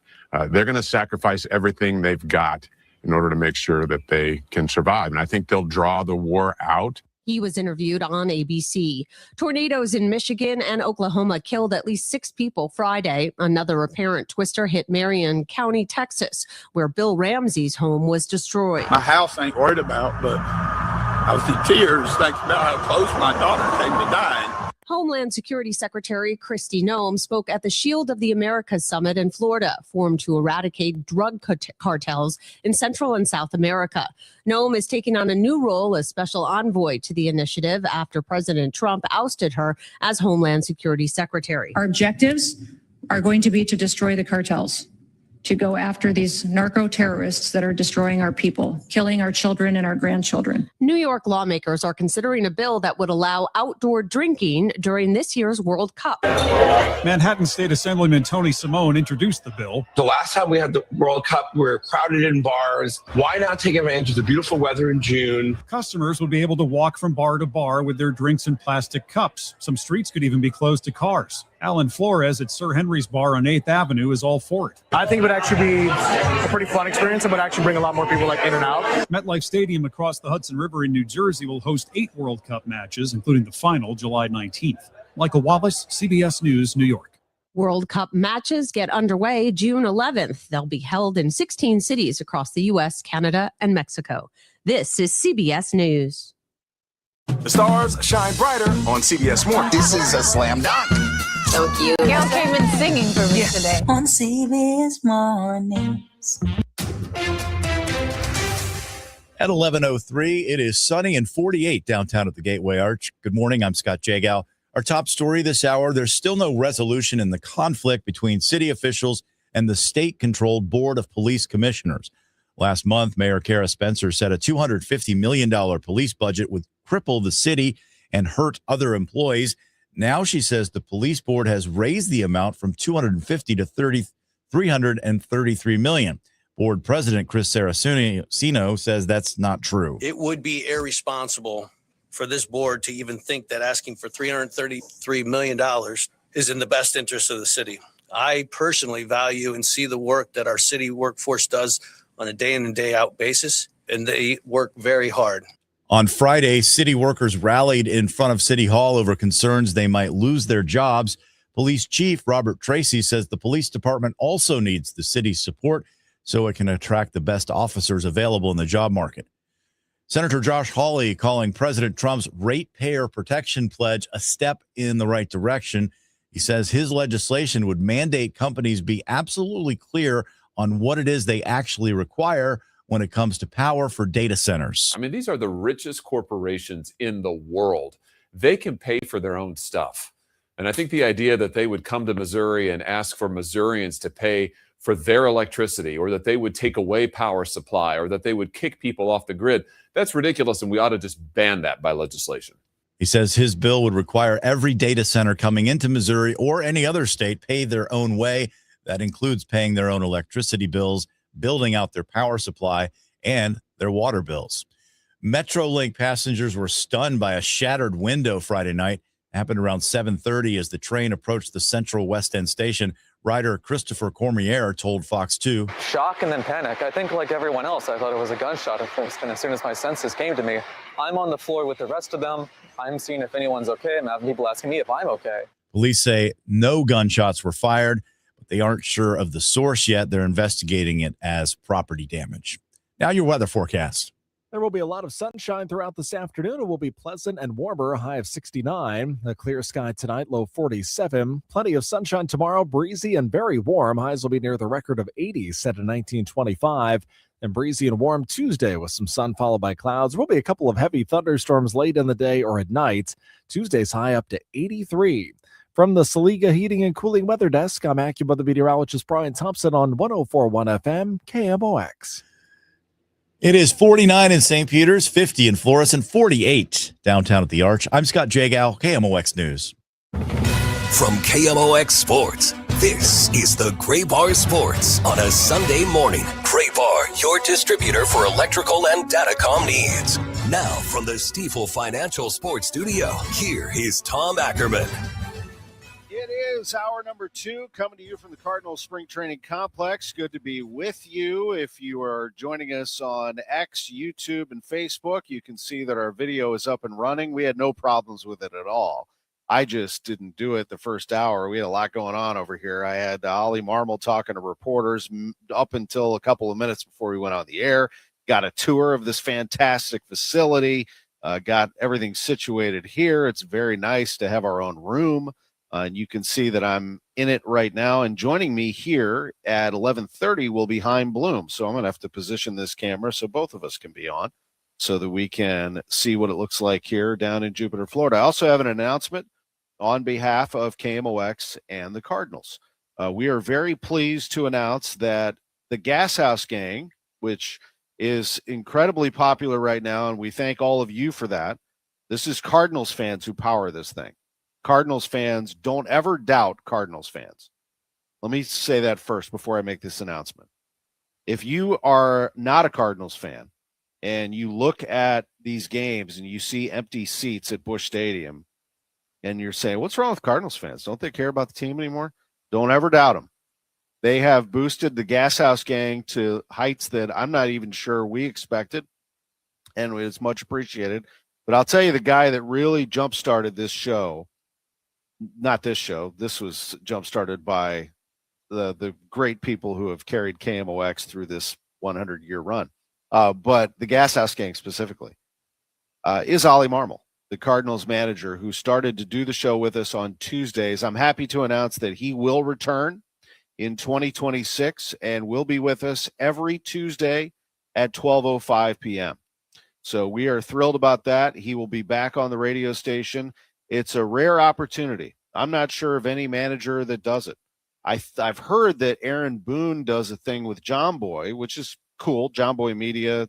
They're going to sacrifice everything they've got in order to make sure that they can survive. And I think they'll draw the war out. He was interviewed on ABC. Tornadoes in Michigan and Oklahoma killed at least 6 people Friday. Another apparent twister hit Marion County, Texas, where Bill Ramsey's home was destroyed. My house ain't worried about, but I was in tears thinking about how close my daughter came to dying. Homeland Security Secretary Kristi Noem spoke at the Shield of the Americas Summit in Florida, formed to eradicate drug cartels in Central and South America. Noem is taking on a new role as special envoy to the initiative after President Trump ousted her as Homeland Security Secretary. Our objectives are going to be to destroy the cartels, to go after these narco-terrorists that are destroying our people, killing our children and our grandchildren. New York lawmakers are considering a bill that would allow outdoor drinking during this year's World Cup. Manhattan State Assemblyman Tony Simone introduced the bill. The last time we had the World Cup, we were crowded in bars. Why not take advantage of the beautiful weather in June? Customers would be able to walk from bar to bar with their drinks in plastic cups. Some streets could even be closed to cars. Alan Flores at Sir Henry's Bar on 8th Avenue is all for it. I think it would actually be a pretty fun experience and would actually bring a lot more people in and out. MetLife Stadium across the Hudson River in New Jersey will host 8 World Cup matches, including the final July 19th. Michael Wallace, CBS News, New York. World Cup matches get underway June 11th. They'll be held in 16 cities across the U.S., Canada, and Mexico. This is CBS News. The stars shine brighter on CBS Mornings. This is a slam dunk. So cute. Gail came in singing for me today. On CBS Mornings. At 11:03, it is sunny and 48 downtown at the Gateway Arch. Good morning. I'm Scott Jagow. Our top story this hour, there's still no resolution in the conflict between city officials and the state-controlled Board of Police Commissioners. Last month, Mayor Kara Spencer said a $250 million police budget would cripple the city and hurt other employees. Now she says the police board has raised the amount from $250 to $333 million. Board President Chris Saraceno says that's not true. It would be irresponsible for this board to even think that asking for $333 million is in the best interest of the city. I personally value and see the work that our city workforce does on a day in and day out basis, and they work very hard. On Friday, city workers rallied in front of City Hall over concerns they might lose their jobs. Police Chief Robert Tracy says the police department also needs the city's support so it can attract the best officers available in the job market. Senator Josh Hawley calling President Trump's ratepayer protection pledge a step in the right direction. He says his legislation would mandate companies be absolutely clear on what it is they actually require when it comes to power for data centers. I mean, these are the richest corporations in the world. They can pay for their own stuff. And I think the idea that they would come to Missouri and ask for Missourians to pay for their electricity, or that they would take away power supply, or that they would kick people off the grid, that's ridiculous, and we ought to just ban that by legislation. He says his bill would require every data center coming into Missouri or any other state pay their own way. That includes paying their own electricity bills, building out their power supply, and their water bills. Metrolink passengers were stunned by a shattered window Friday night. It happened around 7:30 as the train approached the Central West End station. Rider Christopher Cormier told Fox 2. Shock and then panic. I think like everyone else, I thought it was a gunshot at first. And as soon as my senses came to me, I'm on the floor with the rest of them. I'm seeing if anyone's okay. I'm having people asking me if I'm okay. Police say no gunshots were fired, but they aren't sure of the source yet. They're investigating it as property damage. Now your weather forecast. There will be a lot of sunshine throughout this afternoon. It will be pleasant and warmer, a high of 69. A clear sky tonight, low 47. Plenty of sunshine tomorrow, breezy and very warm. Highs will be near the record of 80 set in 1925. And breezy and warm Tuesday with some sun followed by clouds. There will be a couple of heavy thunderstorms late in the day or at night. Tuesday's high up to 83. From the Saliga Heating and Cooling Weather Desk, I'm AccuWeather meteorologist Brian Thompson on 104.1 FM KMOX. It is 49 in St. Peter's, 50 in Florissant, and 48 downtown at the Arch. I'm Scott Jagow, KMOX News. From KMOX Sports, this is the Gray Bar Sports on a Sunday morning. Gray Bar, your distributor for electrical and datacom needs. Now from the Stifel Financial Sports Studio, here is Tom Ackerman. It is hour number 2 coming to you from the Cardinals Spring Training Complex. Good to be with you. If you are joining us on X, YouTube, and Facebook, you can see that our video is up and running. We had no problems with it at all. I just didn't do it the first hour. We had a lot going on over here. I had Ollie Marmol talking to reporters up until a couple of minutes before we went on the air. Got a tour of this fantastic facility. Got everything situated here. It's very nice to have our own room. And you can see that I'm in it right now. And joining me here at 11:30 will be Chaim Bloom. So I'm going to have to position this camera so both of us can be on so that we can see what it looks like here down in Jupiter, Florida. I also have an announcement on behalf of KMOX and the Cardinals. We are very pleased to announce that the Gas House Gang, which is incredibly popular right now, and we thank all of you for that. This is Cardinals fans who power this thing. Cardinals fans, don't ever doubt Cardinals fans. Let me say that first before I make this announcement. If you are not a Cardinals fan and you look at these games and you see empty seats at Busch Stadium and you're saying, what's wrong with Cardinals fans? Don't they care about the team anymore? Don't ever doubt them. They have boosted the Gas House Gang to heights that I'm not even sure we expected, and it's much appreciated. But I'll tell you, the guy that really jump-started this show, not this show, this was jump-started by the great people who have carried KMOX through this 100-year run. But the Gas House Gang specifically is Ollie Marmol, the Cardinals manager who started to do the show with us on Tuesdays. I'm happy to announce that he will return in 2026 and will be with us every Tuesday at 12:05 p.m. So we are thrilled about that. He will be back on the radio station. It's a rare opportunity. I'm not sure of any manager that does it. I've heard that Aaron Boone does a thing with John Boy, which is cool. John Boy Media,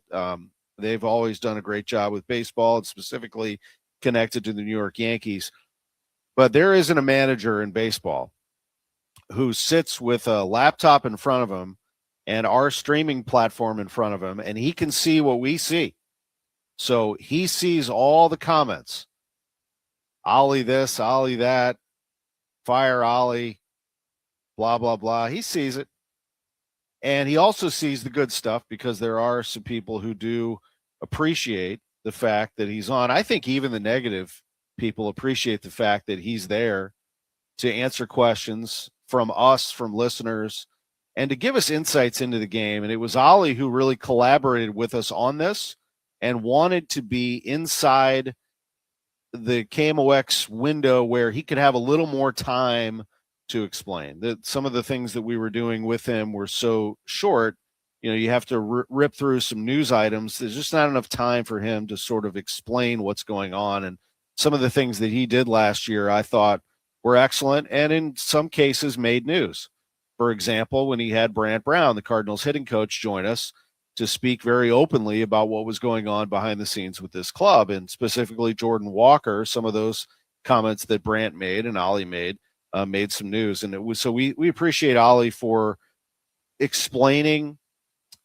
they've always done a great job with baseball and specifically connected to the New York Yankees. But there isn't a manager in baseball who sits with a laptop in front of him and our streaming platform in front of him, and he can see what we see. So he sees all the comments. Ollie this, Ollie that, fire Ollie, blah, blah, blah. He sees it. And he also sees the good stuff because there are some people who do appreciate the fact that he's on. I think even the negative people appreciate the fact that he's there to answer questions from us, from listeners, and to give us insights into the game. And it was Ollie who really collaborated with us on this and wanted to be inside the KMOX window where he could have a little more time to explain. That some of the things that we were doing with him were so short, you have to rip through some news items. There's just not enough time for him to sort of explain what's going on. And some of the things that he did last year, I thought were excellent and in some cases made news. For example, when he had Brant Brown, the Cardinals hitting coach, join us to speak very openly about what was going on behind the scenes with this club, and specifically Jordan Walker, some of those comments that Brant made and Ollie made some news. And it was, so we appreciate Ollie for explaining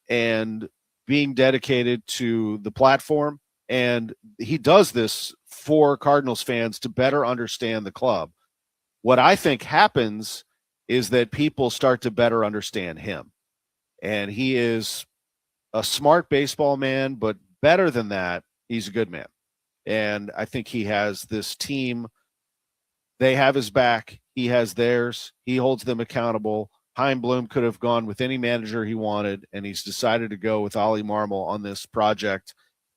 and being dedicated to the platform. And he does this for Cardinals fans to better understand the club. What I think happens is that people start to better understand him. And he is a smart baseball man, but better than that, he's a good man. And I think he has this team. They have his back. He has theirs. He holds them accountable. Chaim Bloom could have gone with any manager he wanted, and he's decided to go with Ollie Marmol on this project.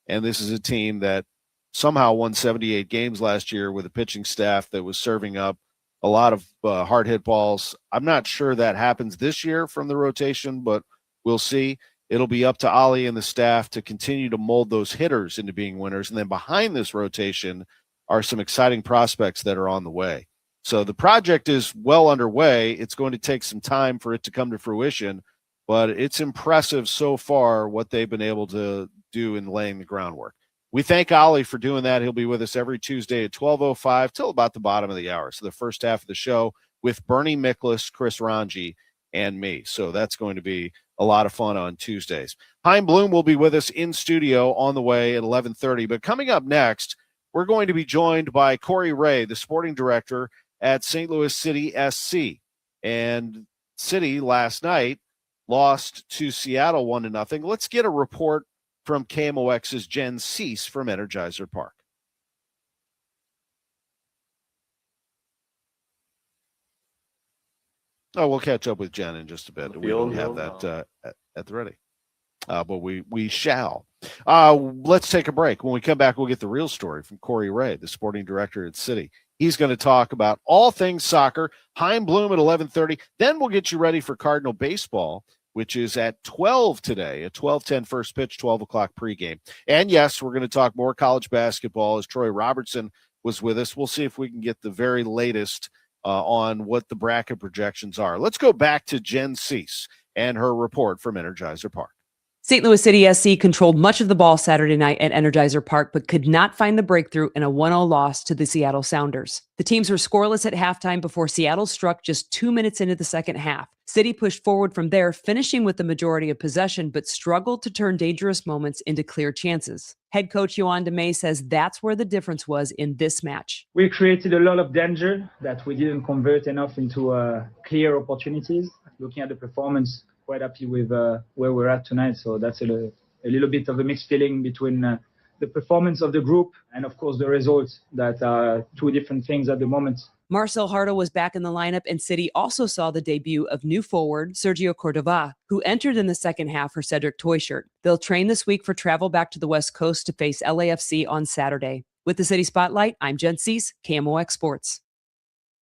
And this is a team that somehow won 78 games last year with a pitching staff that was serving up a lot of hard hit balls. I'm not sure that happens this year from the rotation, but we'll see. It'll be up to Ollie and the staff to continue to mold those hitters into being winners. And then behind this rotation are some exciting prospects that are on the way. So the project is well underway. It's going to take some time for it to come to fruition, but it's impressive so far what they've been able to do in laying the groundwork. We thank Ollie for doing that. He'll be with us every Tuesday at 12:05 till about the bottom of the hour. So the first half of the show with Bernie Miklasz, Chris Ranji, and me. So that's going to be a lot of fun on Tuesdays. Chaim Bloom will be with us in studio on the way at 11:30. But coming up next, we're going to be joined by Corey Wray, the sporting director at St. Louis City SC. And City last night lost to Seattle 1-0. Let's get a report from KMOX's Jen Cease from Energizer Park. Oh, we'll catch up with Jen in just a bit. We don't have that at the ready. But we shall. Let's take a break. When we come back, we'll get the real story from Corey Wray, the sporting director at City. He's going to talk about all things soccer. Chaim Bloom at 11:30. Then we'll get you ready for Cardinal baseball, which is at 12 today, at 12:10 first pitch, 12 o'clock pregame. And yes, we're going to talk more college basketball as Troy Robertson was with us. We'll see if we can get the very latest on what the bracket projections are. Let's go back to Jen Cease and her report from Energizer Park. St. Louis City SC controlled much of the ball Saturday night at Energizer Park, but could not find the breakthrough in a 1-0 loss to the Seattle Sounders. The teams were scoreless at halftime before Seattle struck just 2 minutes into the second half. City pushed forward from there, finishing with the majority of possession, but struggled to turn dangerous moments into clear chances. Head coach Yohan DeMay says that's where the difference was in this match. We created a lot of danger that we didn't convert enough into clear opportunities. Looking at the performance, quite happy with where we're at tonight. So that's a little bit of a mixed feeling between the performance of the group and, of course, the results that are two different things at the moment. Marcel Hartle was back in the lineup, and City also saw the debut of new forward Sergio Cordova, who entered in the second half for Cedric Toyshirt. They'll train this week for travel back to the West Coast to face LAFC on Saturday. With the City Spotlight, I'm Jen Cease, KMOX Sports.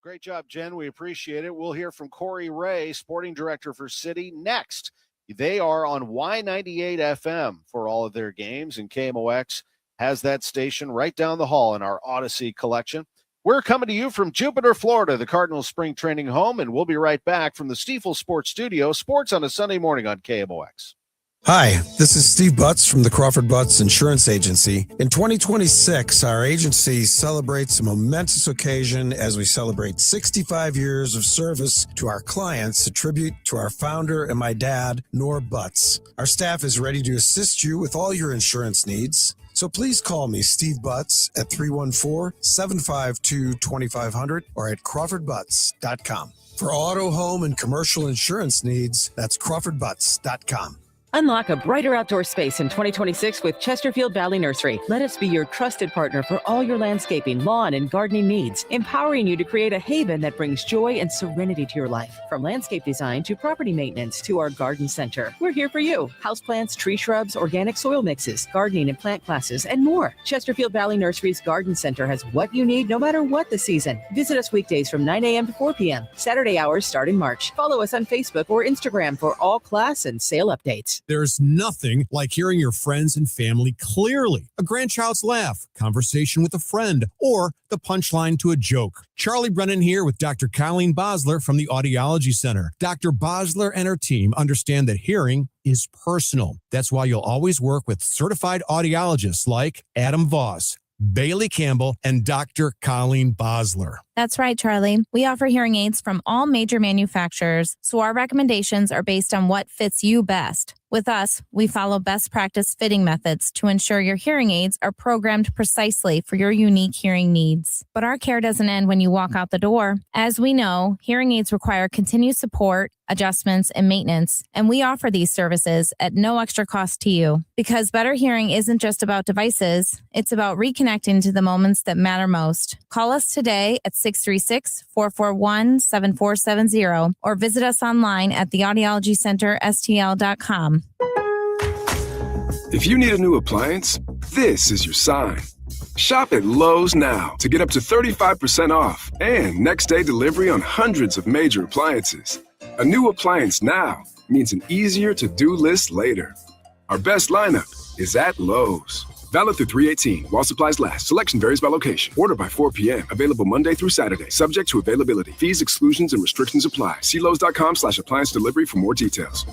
Great job, Jen. We appreciate it. We'll hear from Corey Wray, sporting director for City, next. They are on Y98 FM for all of their games, and KMOX has that station right down the hall in our Odyssey collection. We're coming to you from Jupiter, Florida, the Cardinals spring training home, and we'll be right back from the Stiefel Sports Studio. Sports on a Sunday morning on KMOX. Hi, this is Steve Butts from the Crawford Butts Insurance Agency. In 2026, our agency celebrates a momentous occasion as we celebrate 65 years of service to our clients, a tribute to our founder and my dad, Norm Butts. Our staff is ready to assist you with all your insurance needs. So please call me, Steve Butts, at 314-752-2500 or at crawfordbutts.com. For auto, home, and commercial insurance needs, that's crawfordbutts.com. Unlock a brighter outdoor space in 2026 with Chesterfield Valley Nursery. Let us be your trusted partner for all your landscaping, lawn, and gardening needs, empowering you to create a haven that brings joy and serenity to your life. From landscape design to property maintenance to our garden center, we're here for you. Houseplants, tree shrubs, organic soil mixes, gardening and plant classes, and more. Chesterfield Valley Nursery's Garden Center has what you need no matter what the season. Visit us weekdays from 9 a.m. to 4 p.m. Saturday hours start in March. Follow us on Facebook or Instagram for all class and sale updates. There's nothing like hearing your friends and family clearly. A grandchild's laugh, conversation with a friend, or the punchline to a joke. Charlie Brennan here with Dr. Colleen Bosler from the Audiology Center. Dr. Bosler and her team understand that hearing is personal. That's why you'll always work with certified audiologists like Adam Voss, Bailey Campbell, and Dr. Colleen Bosler. That's right, Charlie. We offer hearing aids from all major manufacturers, so our recommendations are based on what fits you best. With us, we follow best practice fitting methods to ensure your hearing aids are programmed precisely for your unique hearing needs. But our care doesn't end when you walk out the door. As we know, hearing aids require continued support, adjustments, and maintenance, and we offer these services at no extra cost to you. Because better hearing isn't just about devices, it's about reconnecting to the moments that matter most. Call us today at 636-441-7470 or visit us online at theaudiologycenterstl.com. If you need a new appliance, this is your sign. Shop at Lowe's now to get up to 35% off and next-day delivery on hundreds of major appliances. A new appliance now means an easier to-do list later. Our best lineup is at Lowe's. Valid through 3/18 while supplies last. Selection varies by location. Order by 4 p.m. Available Monday through Saturday. Subject to availability. Fees, exclusions, and restrictions apply. See Lowes.com/appliance delivery for more details.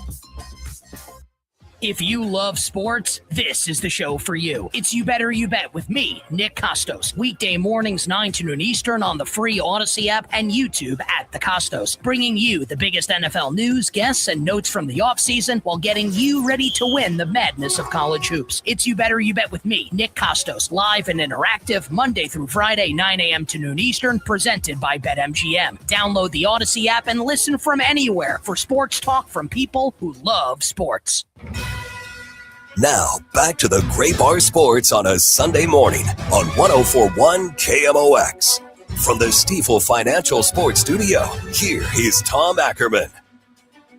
If you love sports, this is the show for you. It's You Better You Bet with me, Nick Costos. Weekday mornings 9 to noon Eastern on the free Odyssey app and YouTube at The Costos. Bringing you the biggest NFL news, guests, and notes from the offseason while getting you ready to win the madness of college hoops. It's You Better You Bet with me, Nick Costos. Live and interactive Monday through Friday, 9 a.m. to noon Eastern, presented by BetMGM. Download the Odyssey app and listen from anywhere for sports talk from people who love sports. Now, back to the Great Bar Sports on a Sunday morning on 104.1 KMOX. From the Stifel Financial Sports Studio, here is Tom Ackerman.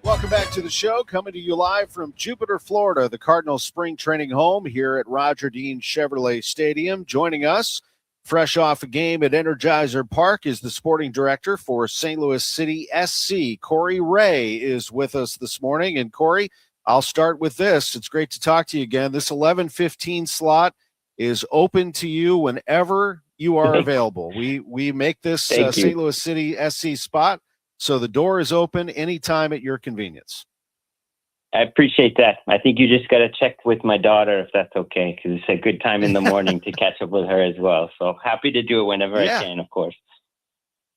Welcome back to the show, coming to you live from Jupiter, Florida, the Cardinals spring training home here at Roger Dean Chevrolet Stadium. Joining us, fresh off a game at Energizer Park, is the sporting director for St. Louis City SC. Corey Wray is with us this morning. And Corey, I'll start with this. It's great to talk to you again. This 11:15 slot is open to you whenever you are available. We make this St. Louis City SC spot, so the door is open anytime at your convenience. I appreciate that. I think you just got to check with my daughter if that's okay, because it's a good time in the morning to catch up with her as well. So happy to do it whenever I can, of course.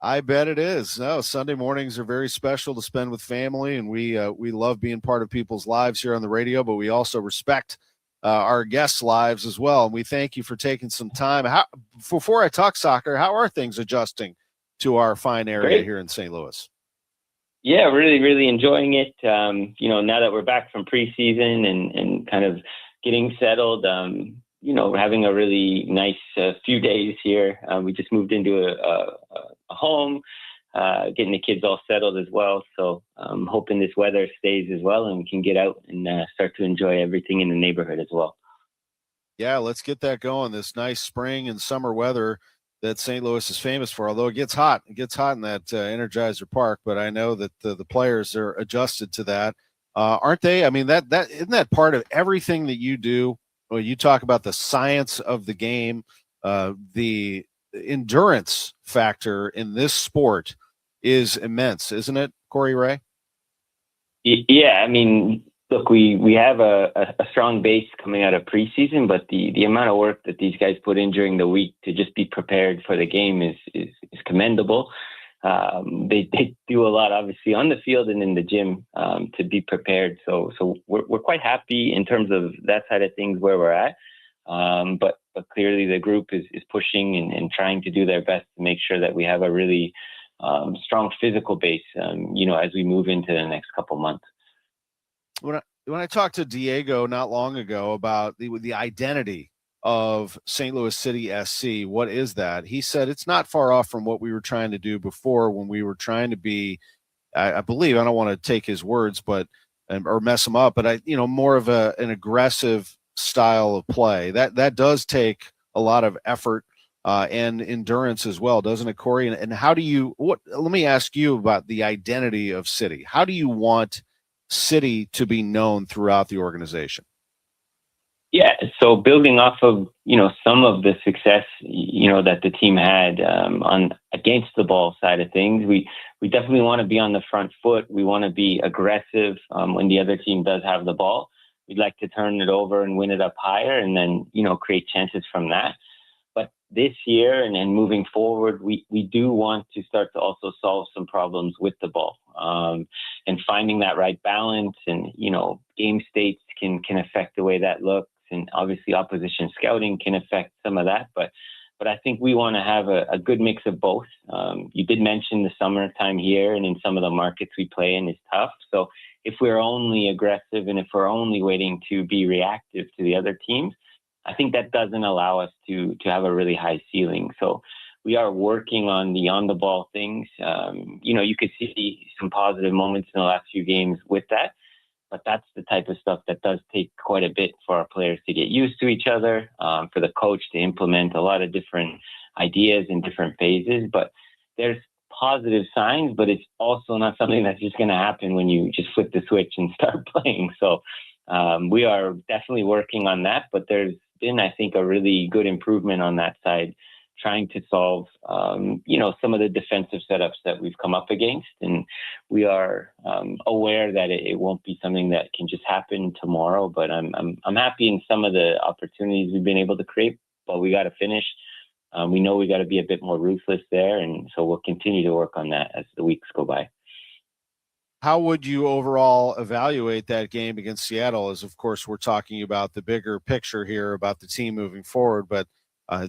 I bet it is. No, Sunday mornings are very special to spend with family, and we love being part of people's lives here on the radio, but we also respect our guests' lives as well. And we thank you for taking some time. Before I talk soccer, how are things adjusting to our fine area here in St. Louis? Yeah, really, really enjoying it. Now that we're back from preseason and kind of getting settled, having a really nice few days here. We just moved into a home, getting the kids all settled as well. So I'm hoping this weather stays as well and we can get out and start to enjoy everything in the neighborhood as well. Yeah, let's get that going. This nice spring and summer weather that St. Louis is famous for, although it gets hot. It gets hot in that Energizer Park, but I know that the players are adjusted to that. Aren't they? I mean, that isn't that part of everything that you do? Well, you talk about the science of the game, the endurance factor in this sport is immense, isn't it, Corey Wray? Yeah, I mean, look, we have a strong base coming out of preseason, but the amount of work that these guys put in during the week to just be prepared for the game is commendable. They do a lot, obviously, on the field and in the gym to be prepared. So we're quite happy in terms of that side of things where we're at. But clearly the group is pushing and trying to do their best to make sure that we have a really strong physical base, as we move into the next couple months. when I talked to Diego not long ago about the identity of St. Louis City SC, what is that? He said it's not far off from what we were trying to do before when we were trying to be, I believe, I don't want to take his words, but or mess him up, but more of an aggressive style of play. That does take a lot of effort and endurance as well, doesn't it, Corey? And how do you? Let me ask you about the identity of City. How do you want City to be known throughout the organization? Yeah, so building off of some of the success that the team had on against the ball side of things, we definitely want to be on the front foot. We want to be aggressive when the other team does have the ball. We'd like to turn it over and win it up higher, and then create chances from that. But this year and moving forward, we do want to start to also solve some problems with the ball and finding that right balance. And game states can affect the way that looks. And obviously opposition scouting can affect some of that, but I think we want to have a good mix of both. You did mention the summertime here, and in some of the markets we play in is tough. So if we're only aggressive and if we're only waiting to be reactive to the other teams, I think that doesn't allow us to have a really high ceiling. So we are working on the ball things. You could see some positive moments in the last few games with that. But that's the type of stuff that does take quite a bit for our players to get used to each other, for the coach to implement a lot of different ideas in different phases. But there's positive signs, but it's also not something that's just going to happen when you just flip the switch and start playing. So we are definitely working on that, but there's been, I think, a really good improvement on that side, trying to solve, some of the defensive setups that we've come up against. And we are aware that it won't be something that can just happen tomorrow, but I'm happy in some of the opportunities we've been able to create, but we got to finish. We know we got to be a bit more ruthless there. And so we'll continue to work on that as the weeks go by. How would you overall evaluate that game against Seattle? As of course, we're talking about the bigger picture here about the team moving forward, but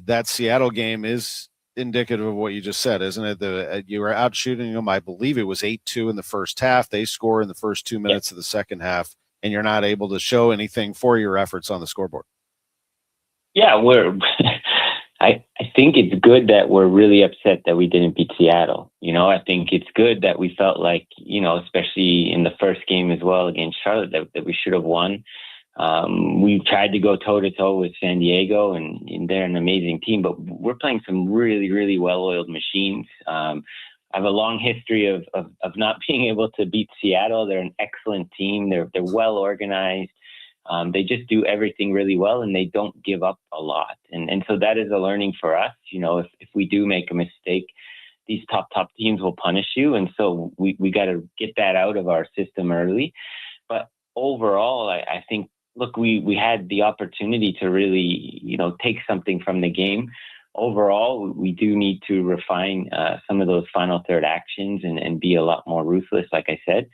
that Seattle game is indicative of what you just said, isn't it? You were out shooting them. I believe it was 8-2 in the first half. They score in the first 2 minutes of the second half, and you're not able to show anything for your efforts on the scoreboard. Yeah, I think it's good that we're really upset that we didn't beat Seattle. I think it's good that we felt like, especially in the first game as well against Charlotte, that we should have won. We tried to go toe-to-toe with San Diego, and they're an amazing team, but we're playing some really, really well-oiled machines. I have a long history of not being able to beat Seattle. They're an excellent team. They're well-organized. They just do everything really well, and they don't give up a lot. And so that is a learning for us. If we do make a mistake, these top teams will punish you. And so we got to get that out of our system early. But overall, I think, look, we had the opportunity to really, take something from the game. Overall, we do need to refine some of those final third actions and be a lot more ruthless, like I said.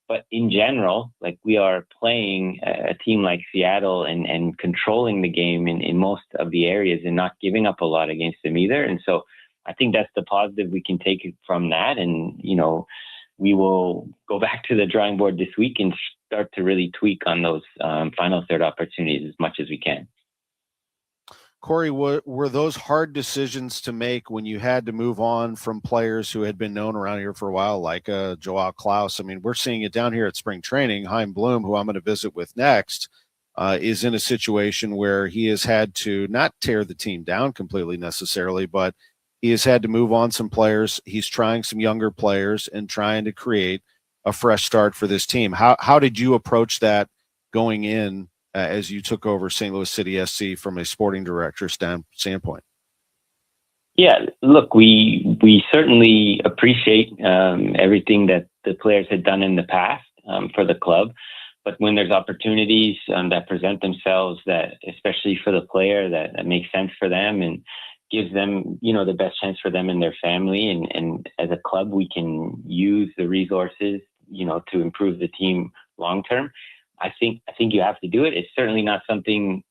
But in general, like, we are playing a team like Seattle and controlling the game in most of the areas and not giving up a lot against them either. And so I think that's the positive we can take from that. And, we will go back to the drawing board this week and start to really tweak on those final third opportunities as much as we can. Corey, were those hard decisions to make when you had to move on from players who had been known around here for a while, like Joao Klaus? I mean, we're seeing it down here at spring training. Chaim Bloom, who I'm going to visit with next, is in a situation where he has had to not tear the team down completely necessarily, but he has had to move on some players. He's trying some younger players and trying to create a fresh start for this team. How did you approach that going in as you took over St. Louis City SC from a sporting director standpoint? Yeah, look, we certainly appreciate everything that the players had done in the past for the club. But when there's opportunities that present themselves, that especially for the player, that makes sense for them and gives them, the best chance for them and their family. And as a club, we can use the resources, to improve the team long term. I think you have to do it. It's certainly not something,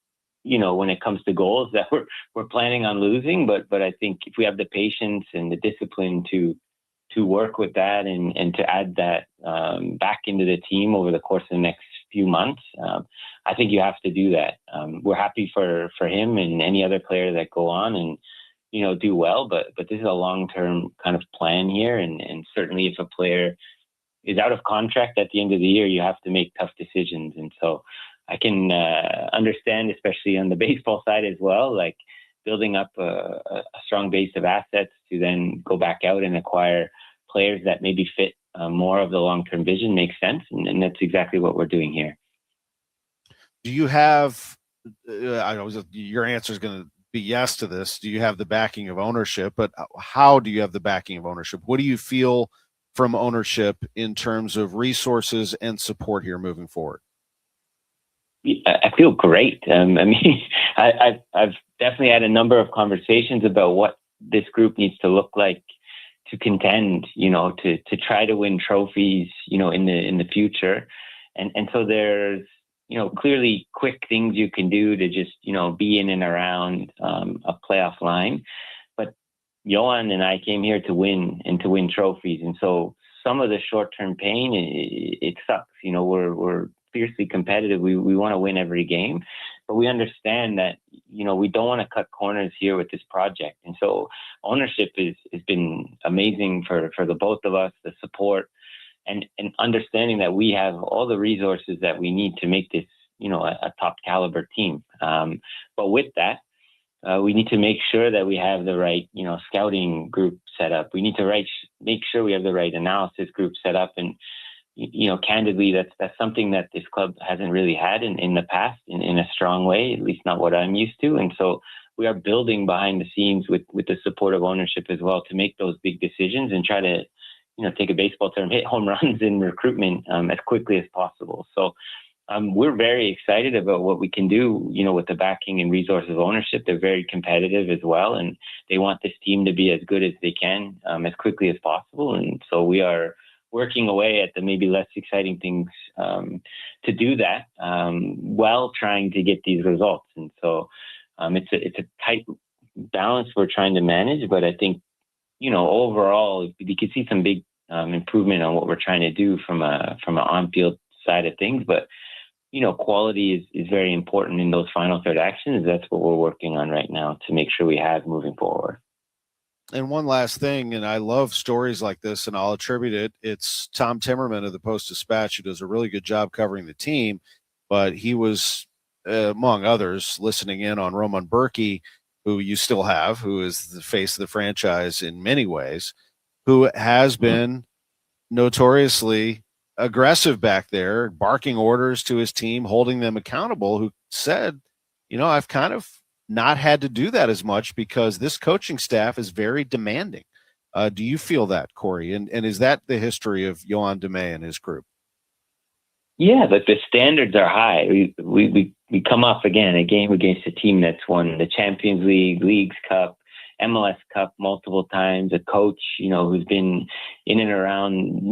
when it comes to goals that we're planning on losing. But I think if we have the patience and the discipline to work with that and to add that back into the team over the course of the next few months. I think you have to do that. We're happy for him and any other player that go on and, do well, but this is a long-term kind of plan here. And certainly if a player is out of contract at the end of the year, you have to make tough decisions. And so I can understand, especially on the baseball side as well, like building up a strong base of assets to then go back out and acquire players that maybe fit more of the long-term vision makes sense. And that's exactly what we're doing here. Do you have, your answer is going to be yes to this. Do you have the backing of ownership? But how do you have the backing of ownership? What do you feel from ownership in terms of resources and support here moving forward? I feel great. I've definitely had a number of conversations about what this group needs to look like to contend, to try to win trophies, in the future. And so there's, clearly quick things you can do to just, be in and around a playoff line. But Johan and I came here to win and to win trophies. And so some of the short-term pain, it sucks. We're fiercely competitive. We want to win every game, but we understand that, we don't want to cut corners here with this project. And so ownership has been amazing for the both of us, the support and understanding that we have all the resources that we need to make this, a top caliber team. But with that, we need to make sure that we have the right, scouting group set up. We need to make sure we have the right analysis group set up. And, candidly, that's something that this club hasn't really had in the past in a strong way, at least not what I'm used to. And so we are building behind the scenes with the support of ownership as well to make those big decisions and try to, take a baseball term, hit home runs in recruitment as quickly as possible. So we're very excited about what we can do, with the backing and resources of ownership. They're very competitive as well, and they want this team to be as good as they can as quickly as possible. And so we are working away at the maybe less exciting things to do that while trying to get these results. And so it's a tight balance we're trying to manage, but I think, overall, you can see some big improvement on what we're trying to do from an on-field side of things. But, quality is very important in those final third actions. That's what we're working on right now to make sure we have moving forward. And one last thing, and I love stories like this, and I'll attribute it. It's Tom Timmerman of the Post-Dispatch, who does a really good job covering the team, but he was, among others, listening in on Roman Berkey, who you still have, who is the face of the franchise in many ways, who has been notoriously aggressive back there, barking orders to his team, holding them accountable, who said, I've kind of not had to do that as much because this coaching staff is very demanding. Do you feel that, Corey? And is that the history of Yohan Demay and his group? Yeah, but the standards are high. We come off again a game against a team that's won the Champions League, Leagues Cup, MLS Cup multiple times, a coach, who's been in and around,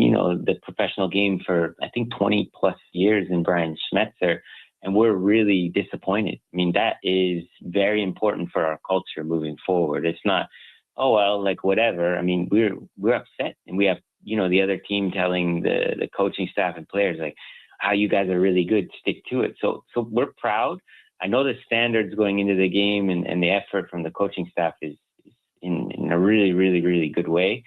the professional game for, I think, 20 plus years in Brian Schmetzer. And we're really disappointed. I mean, that is very important for our culture moving forward. It's not, oh, well, like whatever. I mean, we're upset, and we have, the other team telling the coaching staff and players, like, how you guys are really good, stick to it. So we're proud. I know the standards going into the game and the effort from the coaching staff is in a really, really, really good way.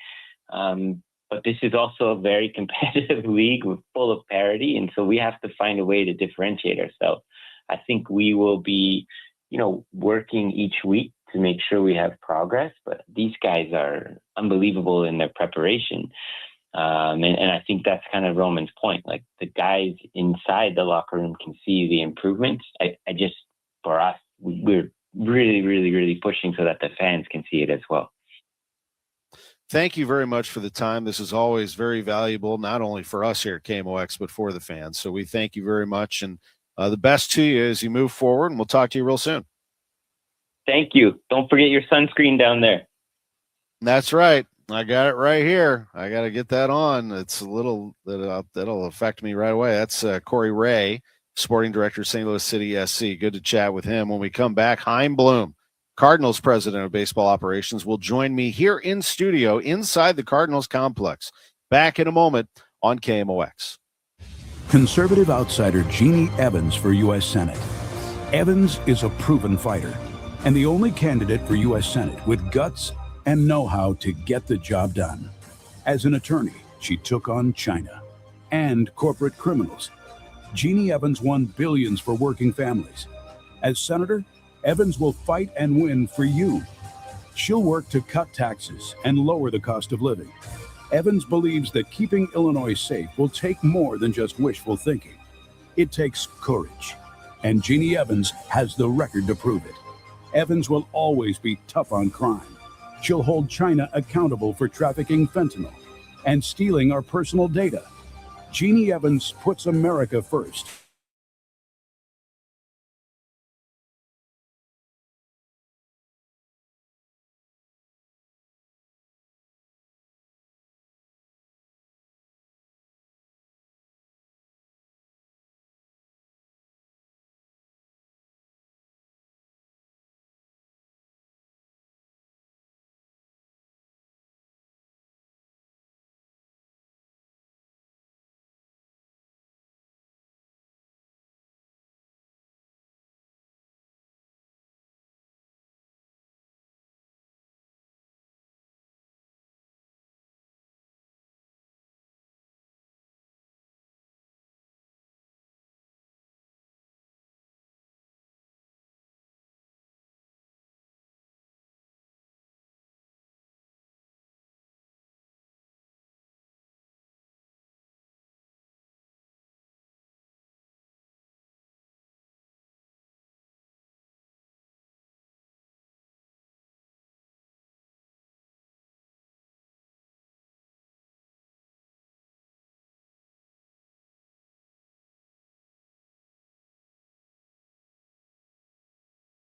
But this is also a very competitive league full of parity. And so we have to find a way to differentiate ourselves. I think we will be, working each week to make sure we have progress. But these guys are unbelievable in their preparation. And I think that's kind of Roman's point. Like, the guys inside the locker room can see the improvements. For us, we're really, really, really pushing so that the fans can see it as well. Thank you very much for the time. This is always very valuable, not only for us here at KMOX, but for the fans. So we thank you very much, and the best to you as you move forward, and we'll talk to you real soon. Thank you. Don't forget your sunscreen down there. That's right. I got it right here. I got to get that on. It's a little, that'll affect me right away. That's Corey Wray, sporting director, St. Louis City SC. Good to chat with him. When we come back, Chaim Bloom, Cardinals president of baseball operations, will join me here in studio inside the Cardinals complex. Back in a moment on KMOX. conservative outsider Jeannie Evans for U.S. Senate. Evans is a proven fighter and the only candidate for U.S. Senate with guts and know-how to get the job done. As an attorney, she took on China and corporate criminals. Jeannie Evans won billions for working families. As senator, Evans will fight and win for you. She'll work to cut taxes and lower the cost of living. Evans believes that keeping Illinois safe will take more than just wishful thinking. It takes courage, and Jeannie Evans has the record to prove it. Evans will always be tough on crime. She'll hold China accountable for trafficking fentanyl and stealing our personal data. Jeannie Evans puts America first.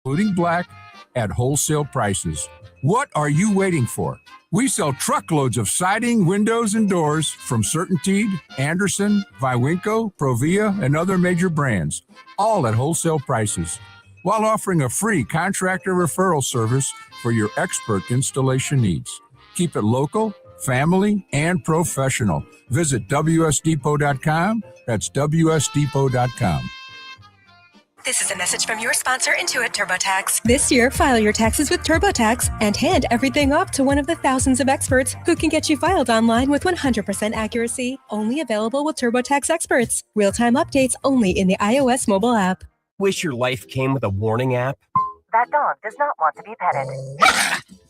Including black, at wholesale prices. What are you waiting for? We sell truckloads of siding, windows, and doors from CertainTeed, Anderson, Viwinco, Provia, and other major brands, all at wholesale prices, while offering a free contractor referral service for your expert installation needs. Keep it local, family, and professional. Visit WSDepot.com. That's WSDepot.com. This is a message from your sponsor, Intuit TurboTax. This year, file your taxes with TurboTax and hand everything off to one of the thousands of experts who can get you filed online with 100% accuracy. Only available with TurboTax experts. Real-time updates only in the iOS mobile app. Wish your life came with a warning app? That dog does not want to be petted.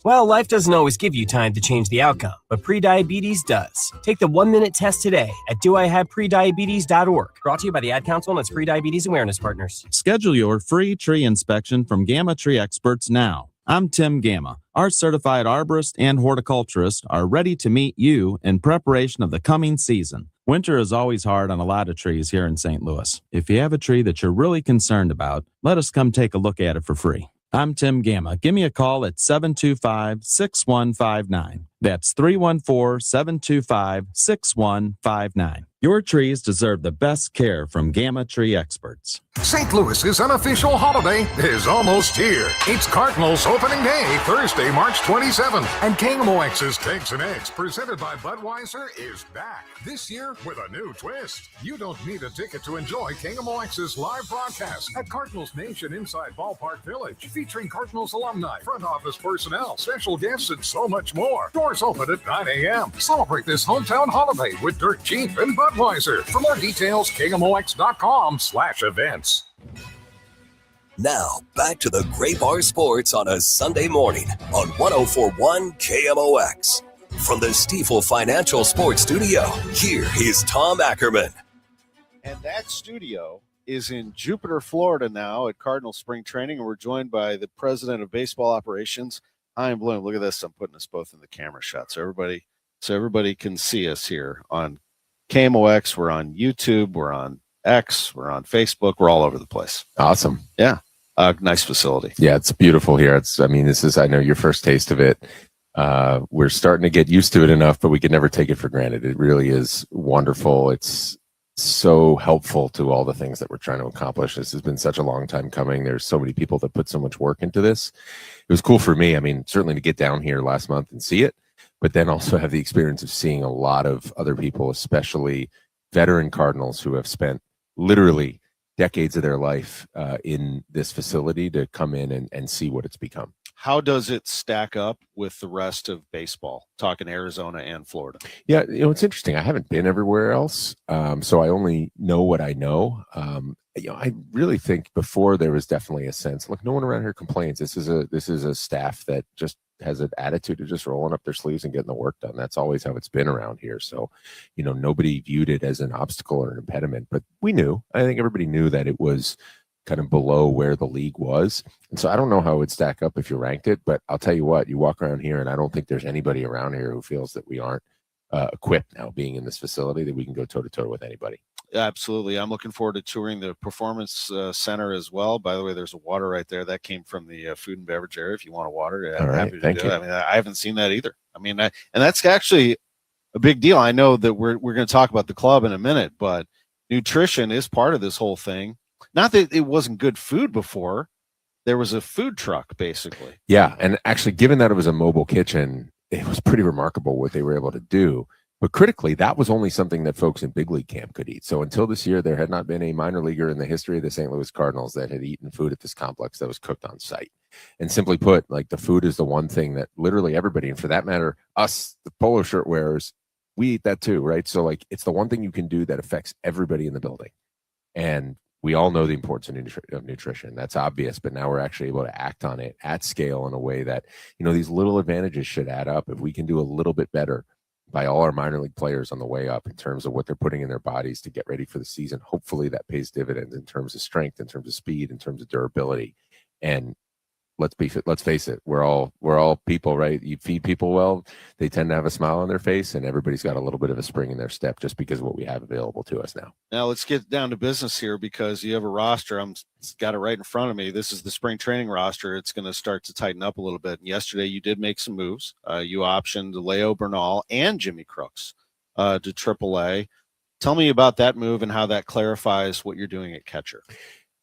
Well, life doesn't always give you time to change the outcome, but prediabetes does. Take the 1-minute test today at doihaveprediabetes.org. Brought to you by the Ad Council and its Prediabetes Awareness Partners. Schedule your free tree inspection from Gamma Tree Experts now. I'm Tim Gamma. Our certified arborist and horticulturist are ready to meet you in preparation of the coming season. Winter is always hard on a lot of trees here in St. Louis. If you have a tree that you're really concerned about, let us come take a look at it for free. I'm Tim Gamma. Give me a call at 725-6159. That's 314-725-6159. Your trees deserve the best care from Gamma Tree Experts. St. Louis's unofficial holiday is almost here. It's Cardinals opening day, Thursday, March 27th. And KMOX's Takes and Eggs, presented by Budweiser, is back. This year with a new twist. You don't need a ticket to enjoy KMOX's live broadcast at Cardinals Nation inside Ballpark Village, featuring Cardinals alumni, front office personnel, special guests, and so much more. Doors open at 9 a.m. Celebrate this hometown holiday with Dirt Cheap and Budweiser. For more details, KMOX.com/events. Now, back to the Gray Bar Sports on a Sunday morning on 104.1 KMOX. From the Stifel Financial Sports Studio, here is Tom Ackerman. And that studio is in Jupiter, Florida now at Cardinal Spring Training, and we're joined by the president of baseball operations, Chaim Bloom. Look at this. I'm putting us both in the camera shot so everybody can see us here on KMOX. We're on YouTube. We're on X. We're on Facebook. We're all over the place. Awesome. Yeah. Nice facility. Yeah, it's beautiful here. I know your first taste of it. We're starting to get used to it enough, but we can never take it for granted. It really is wonderful. It's so helpful to all the things that we're trying to accomplish. This has been such a long time coming. There's so many people that put so much work into this. It was cool for me. Certainly to get down here last month and see it, but then also have the experience of seeing a lot of other people, especially veteran Cardinals who have spent literally decades of their life in this facility to come in and see what it's become. How does it stack up with the rest of baseball, talking Arizona and Florida? Yeah, it's interesting. I haven't been everywhere else, so I only know what I know. I really think before there was definitely a sense, look, no one around here complains. This is a staff that just has an attitude of just rolling up their sleeves and getting the work done. That's always how it's been around here. So, nobody viewed it as an obstacle or an impediment, but we knew. I think everybody knew that it was kind of below where the league was. And so I don't know how it would stack up if you ranked it, but I'll tell you what, you walk around here and I don't think there's anybody around here who feels that we aren't equipped now being in this facility, that we can go toe to toe with anybody. Absolutely. I'm looking forward to touring the performance center as well. By the way, there's a water right there that came from the food and beverage area. If you want a water, I'm happy to thank do you. it. I mean, I haven't seen that either. I mean, and that's actually a big deal. I know that we're going to talk about the club in a minute, but nutrition is part of this whole thing. Not that it wasn't good food before. There was a food truck, basically. Yeah, and actually, given that it was a mobile kitchen, it was pretty remarkable what they were able to do. But critically, that was only something that folks in big league camp could eat. So until this year, there had not been a minor leaguer in the history of the St. Louis Cardinals that had eaten food at this complex that was cooked on site. And simply put, like, the food is the one thing that literally everybody, and for that matter, us, the polo shirt wearers, we eat that too, right? So, like, it's the one thing you can do that affects everybody in the building. And we all know the importance of nutrition. That's obvious, but now we're actually able to act on it at scale in a way that, these little advantages should add up. If we can do a little bit better by all our minor league players on the way up in terms of what they're putting in their bodies to get ready for the season, hopefully that pays dividends in terms of strength, in terms of speed, in terms of durability. And let's face it, we're all people, right? You feed people well, they tend to have a smile on their face, and everybody's got a little bit of a spring in their step just because of what we have available to us now. Now let's get down to business here, because you have a roster. Got it right in front of me. This is the spring training roster. It's going to start to tighten up a little bit. And yesterday you did make some moves. You optioned Leo Bernal and Jimmy Crooks to AAA. Tell me about that move and how that clarifies what you're doing at catcher.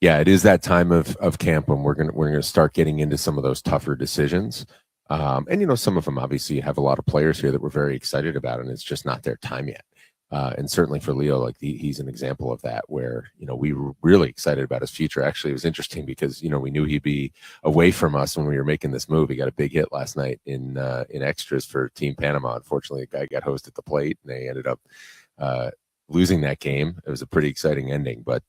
Yeah, it is that time of camp when we're gonna start getting into some of those tougher decisions. And some of them obviously have a lot of players here that we're very excited about, and it's just not their time yet. And certainly for Leo, like he's an example of that, where we were really excited about his future. Actually, it was interesting because we knew he'd be away from us when we were making this move. He got a big hit last night in extras for Team Panama. Unfortunately, the guy got hosed at the plate, and they ended up losing that game. It was a pretty exciting ending, but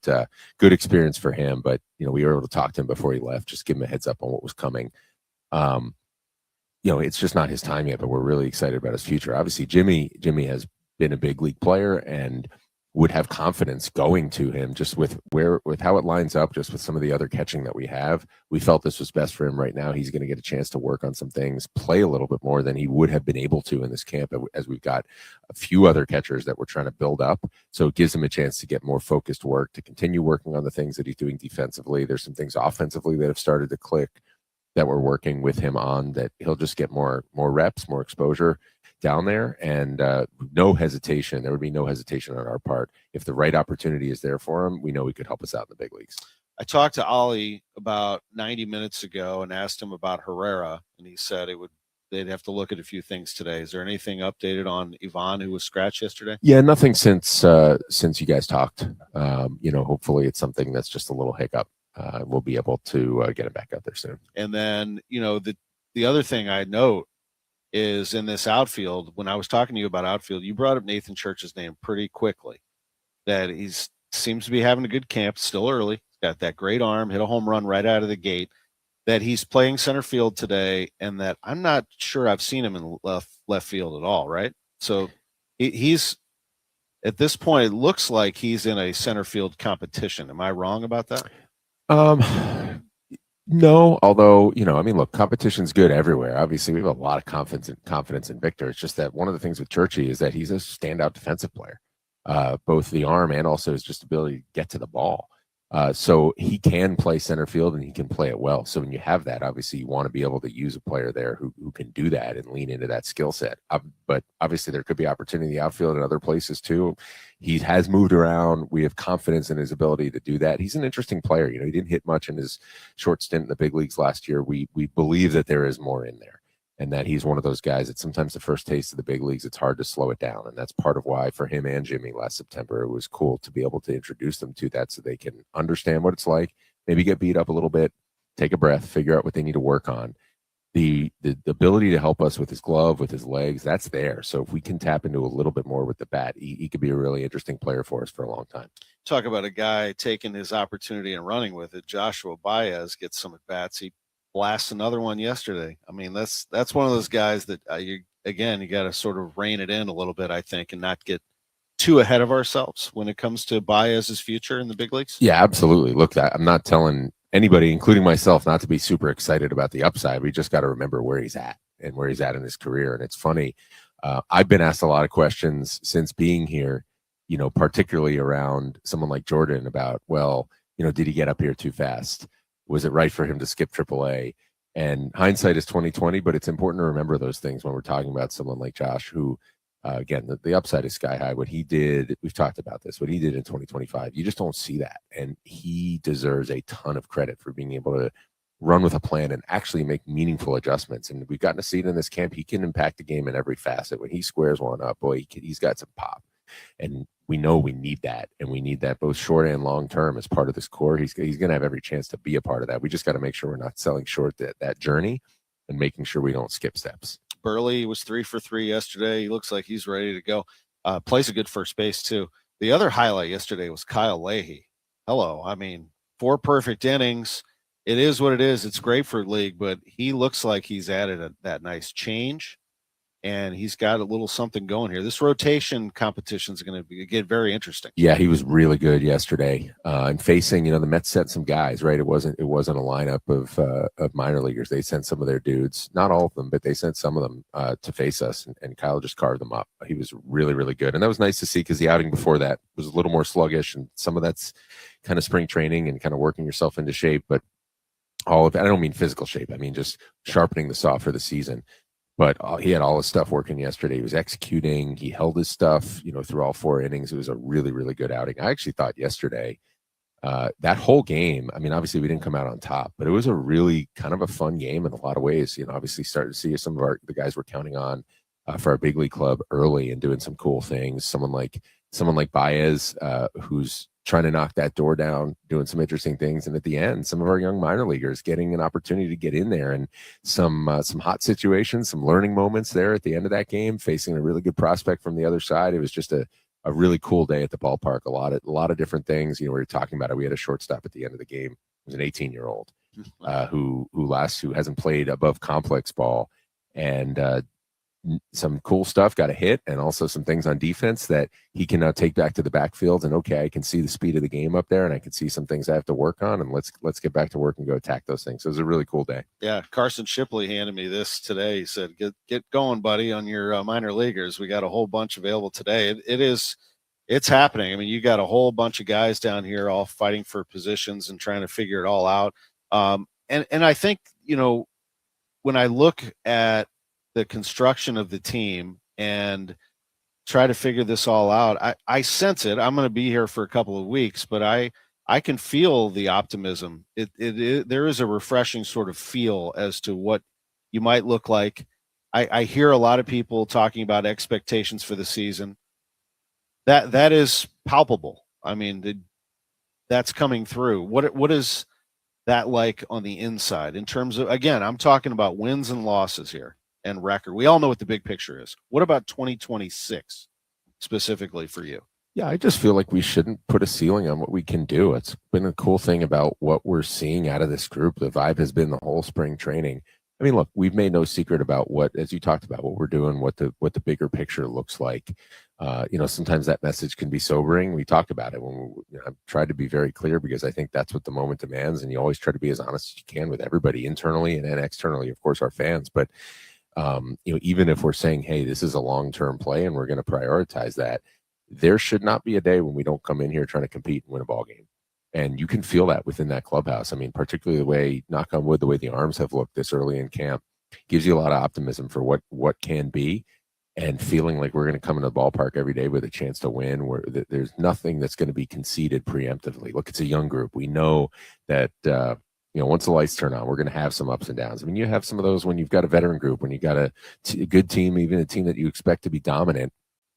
good experience for him. But we were able to talk to him before he left, just give him a heads up on what was coming. It's just not his time yet, but we're really excited about his future. Obviously, Jimmy has been a big league player and would have confidence going to him just with how it lines up, just with some of the other catching that we have. We felt this was best for him right now. He's going to get a chance to work on some things, play a little bit more than he would have been able to in this camp, as we've got a few other catchers that we're trying to build up. So it gives him a chance to get more focused work, to continue working on the things that he's doing defensively. There's some things offensively that have started to click that we're working with him on, that he'll just get more reps, more exposure down there, and no hesitation. There would be no hesitation on our part. If the right opportunity is there for him, we know he could help us out in the big leagues. I talked to Ollie about 90 minutes ago and asked him about Herrera, and he said they'd have to look at a few things today. Is there anything updated on Ivan, who was scratched yesterday? Yeah, nothing since you guys talked. Hopefully it's something that's just a little hiccup. We'll be able to get him back out there soon. And then, the other thing I note is in this outfield, when I was talking to you about outfield, you brought up Nathan Church's name pretty quickly, that seems to be having a good camp, still early. He's got that great arm, hit a home run right out of the gate, that he's playing center field today, and that I'm not sure I've seen him in left field at all, right? So he's, at this point, it looks like he's in a center field competition. Am I wrong about that? No, although, look, competition's good everywhere. Obviously, we have a lot of confidence in Victor. It's just that one of the things with Churchy is that he's a standout defensive player, both the arm and also his just ability to get to the ball. So he can play center field, and he can play it well. So when you have that, obviously you want to be able to use a player there who can do that and lean into that skill set. But obviously there could be opportunity in the outfield and other places too. He has moved around. We have confidence in his ability to do that. He's an interesting player. He didn't hit much in his short stint in the big leagues last year. We believe that there is more in there. and that he's one of those guys that sometimes the first taste of the big leagues, it's hard to slow it down. And that's part of why for him and Jimmy last September, it was cool to be able to introduce them to that so they can understand what it's like, maybe get beat up a little bit, take a breath, figure out what they need to work on. The ability to help us with his glove, with his legs, that's there. So if we can tap into a little bit more with the bat, he could be a really interesting player for us for a long time. Talk about a guy taking his opportunity and running with it. Joshua Baez gets some at bats. He blasts another one yesterday. I mean, that's one of those guys that you got to sort of rein it in a little bit, I think, and not get too ahead of ourselves when it comes to Baez's future in the big leagues. Yeah, absolutely. Look, I'm not telling anybody, including myself, not to be super excited about the upside. We just got to remember where he's at and where he's at in his career. And it's funny. I've been asked a lot of questions since being here, particularly around someone like Jordan about, well, did he get up here too fast? Was it right for him to skip AAA? And hindsight is 20/20, but it's important to remember those things when we're talking about someone like Josh, who, again, the upside is sky high. What he did, we've talked about this, what he did in 2025, you just don't see that. And he deserves a ton of credit for being able to run with a plan and actually make meaningful adjustments. And we've gotten to see it in this camp. He can impact the game in every facet. When he squares one up, boy, he's got some pop. And we know we need that, and we need that both short and long term as part of this core. He's going to have every chance to be a part of that. We just got to make sure we're not selling short that journey and making sure we don't skip steps. Burley was 3 for 3 yesterday. He looks like he's ready to go. Plays a good first base too. The other highlight yesterday was Kyle Leahy. Hello. I mean, 4 perfect innings. It is what it is. It's Grapefruit League, but he looks like he's added that nice change. And he's got a little something going here. This rotation competition is going to get very interesting. Yeah, he was really good yesterday. And facing, the Mets sent some guys, right? It wasn't a lineup of minor leaguers. They sent some of their dudes, not all of them, but they sent some of them to face us. And Kyle just carved them up. He was really, really good. And that was nice to see because the outing before that was a little more sluggish. And some of that's kind of spring training and kind of working yourself into shape. But I don't mean physical shape. I mean just sharpening the saw for the season. But he had all his stuff working yesterday. He was executing. He held his stuff, through all 4 innings. It was a really, really good outing. I actually thought yesterday, that whole game, I mean, obviously we didn't come out on top, but it was a really kind of a fun game in a lot of ways. Obviously started to see some of the guys we're counting on for our big league club early and doing some cool things. Someone like Baez, who's trying to knock that door down, doing some interesting things. And at the end, some of our young minor leaguers getting an opportunity to get in there and some hot situations, some learning moments there at the end of that game, facing a really good prospect from the other side. It was just a really cool day at the ballpark. A lot of different things. We were talking about it. We had a shortstop at the end of the game. It was an 18-year-old who hasn't played above complex ball, and some cool stuff, got a hit, and also some things on defense that he can now take back to the backfield. And okay, I can see the speed of the game up there, and I can see some things I have to work on, and let's get back to work and go attack those things. So it was a really cool day. Yeah, Carson Shipley handed me this today. He said, "Get going, buddy, on your minor leaguers. We got a whole bunch available today." It's happening. I mean, you got a whole bunch of guys down here all fighting for positions and trying to figure it all out. And I think when I look at the construction of the team and try to figure this all out, I sense it. I'm going to be here for a couple of weeks, but I can feel the optimism. There is a refreshing sort of feel as to what you might look like. I hear a lot of people talking about expectations for the season. That is palpable. I mean, that's coming through. What is that like on the inside in terms of, again, I'm talking about wins and losses here and record. We all know what the big picture is. What about 2026 specifically for you? Yeah, I just feel like we shouldn't put a ceiling on what we can do. It's been a cool thing about what we're seeing out of this group. The vibe has been the whole spring training. I mean, look, we've made no secret about what, as you talked about, what we're doing, what the bigger picture looks like. Sometimes that message can be sobering. We talked about it when I've tried to be very clear because I think that's what the moment demands. And you always try to be as honest as you can with everybody internally and then externally, of course, our fans. But even if we're saying, hey, this is a long-term play and we're going to prioritize that, there should not be a day when we don't come in here trying to compete and win a ball game. And you can feel that within that clubhouse. I mean, particularly the way, knock on wood, the way the arms have looked this early in camp gives you a lot of optimism for what can be, and feeling like we're going to come into the ballpark every day with a chance to win, where there's nothing that's going to be conceded preemptively. Look, it's a young group. We know that once the lights turn on, we're going to have some ups and downs. I mean, you have some of those when you've got a veteran group, when you've got a good team, even a team that you expect to be dominant.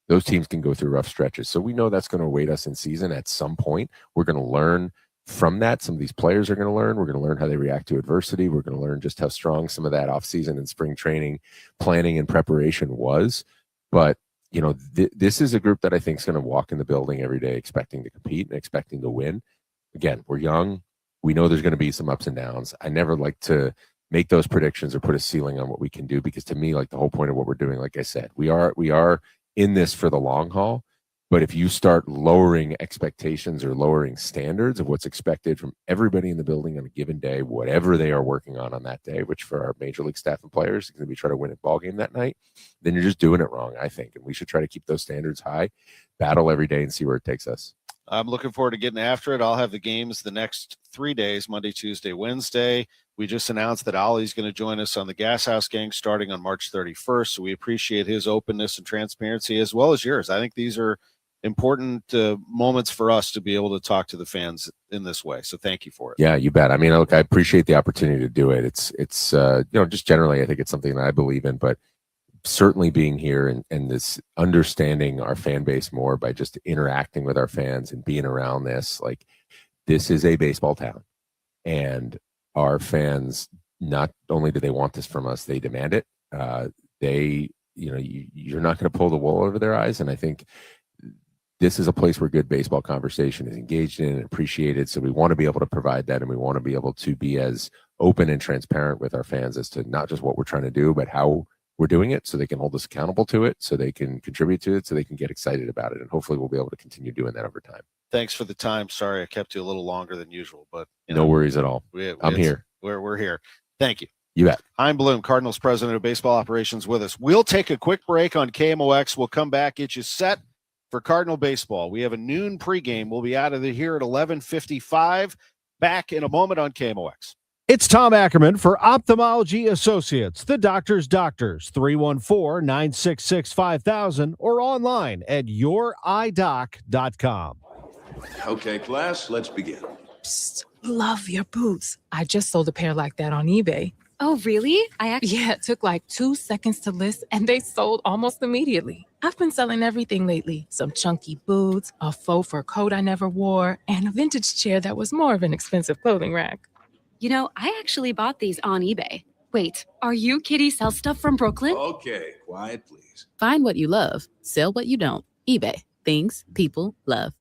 Those teams can go through rough stretches. So we know that's going to await us in season at some point. We're going to learn from that. Some of these players are going to learn. We're going to learn how they react to adversity. We're going to learn just how strong some of that offseason and spring training planning and preparation was. But, this is a group that I think is going to walk in the building every day expecting to compete and expecting to win. Again, we're young. We know there's going to be some ups and downs. I never like to make those predictions or put a ceiling on what we can do, because to me, like, the whole point of what we're doing, like I said, we are in this for the long haul. But if you start lowering expectations or lowering standards of what's expected from everybody in the building on a given day, whatever they are working on that day, which for our major league staff and players is going to be trying to win a ball game that night, then you're just doing it wrong, I think. And we should try to keep those standards high, battle every day, and see where it takes us. I'm looking forward to getting after it. I'll have the games the next 3 days, Monday, Tuesday, Wednesday. We just announced that Ollie's going to join us on the Gas House Gang starting on March 31st. So we appreciate his openness and transparency as well as yours. I think these are important moments for us to be able to talk to the fans in this way. So thank you for it. Yeah, you bet. I mean, look, I appreciate the opportunity to do it. It's just generally, I think it's something that I believe in, but certainly being here and this understanding our fan base more by just interacting with our fans and being around this, like, this is a baseball town, and our fans, not only do they want this from us, they demand it. You're not going to pull the wool over their eyes. And I think this is a place where good baseball conversation is engaged in and appreciated. So we want to be able to provide that, and we want to be able to be as open and transparent with our fans as to not just what we're trying to do, but how we're doing it, so they can hold us accountable to it, so they can contribute to it, so they can get excited about it. And hopefully we'll be able to continue doing that over time. Thanks for the time. Sorry I kept you a little longer than usual, but no worries at all. I'm here. We're here. Thank you. You bet. Chaim Bloom, Cardinals president of baseball operations, with us. We'll take a quick break on KMOX. We'll come back, get you set for Cardinal baseball. We have a noon pregame. We'll be out of here at 11:55. Back in a moment on KMOX. It's Tom Ackerman for Ophthalmology Associates, the doctor's doctors, 314-966-5000 or online at youridoc.com. Okay, class, let's begin. Psst, love your boots. I just sold a pair like that on eBay. Oh, really? Yeah, it took like 2 seconds to list and they sold almost immediately. I've been selling everything lately. Some chunky boots, a faux fur coat I never wore, and a vintage chair that was more of an expensive clothing rack. You know, I actually bought these on eBay. Wait, are you Kitty Sell Stuff from Brooklyn? Okay, quiet, please. Find what you love, sell what you don't. eBay. Things people love.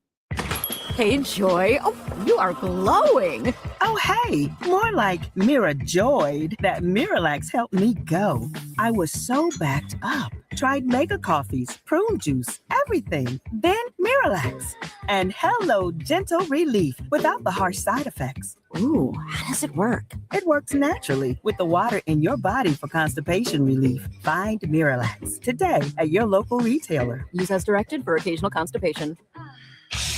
Hey, Joy. Oh, you are glowing. Oh, hey, more like Mirajoyed. That Miralax helped me go. I was so backed up. Tried mega coffees, prune juice, everything. Then Miralax. And hello, gentle relief without the harsh side effects. Ooh, how does it work? It works naturally with the water in your body for constipation relief. Find Miralax today at your local retailer. Use as directed for occasional constipation.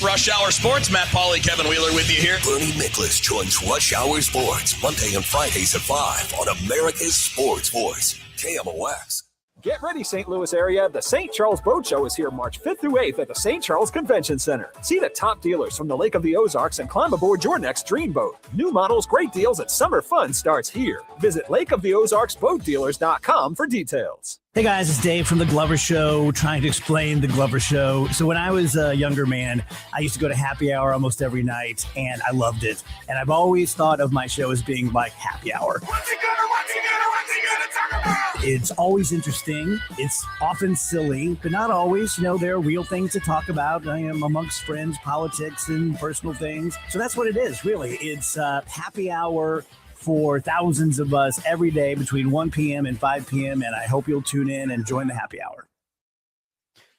Rush Hour Sports, Matt Pauley, Kevin Wheeler with you here. Bernie Miklasz joins Rush Hour Sports Monday and Fridays at 5 on America's Sports Voice, KMOX. Get ready, St. Louis area. The St. Charles Boat Show is here March 5th through 8th at the St. Charles Convention Center. See the top dealers from the Lake of the Ozarks and climb aboard your next dream boat. New models, great deals, and summer fun starts here. Visit lakeoftheozarksboatdealers.com for details. Hey guys, it's Dave from The Glover Show, trying to explain The Glover Show. So when I was a younger man, I used to go to happy hour almost every night, and I loved it. And I've always thought of my show as being like happy hour. What's he gonna talk about? It's always interesting. It's often silly, but not always. You know, there are real things to talk about. I am amongst friends, politics, and personal things. So that's what it is, really. It's happy hour for thousands of us every day between 1 p.m. and 5 p.m. And I hope you'll tune in and join the happy hour.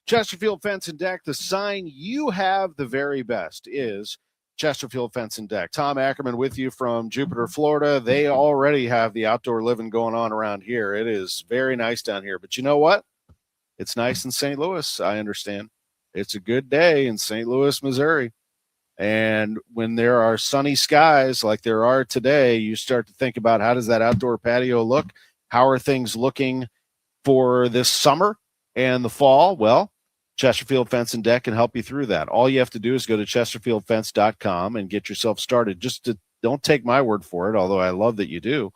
Chesterfield Fence and Deck, the sign you have the very best is Chesterfield Fence and Deck. Tom Ackerman with you from Jupiter, Florida. They already have the outdoor living going on around here. It is very nice down here. But you know what? It's nice in St. Louis, I understand. It's a good day in St. Louis, Missouri. And when there are sunny skies like there are today, you start to think about, how does that outdoor patio look? How are things looking for this summer and the fall? Well, Chesterfield Fence and Deck can help you through that. All you have to do is go to chesterfieldfence.com and get yourself started. Just to don't take my word for it, although I love that you do.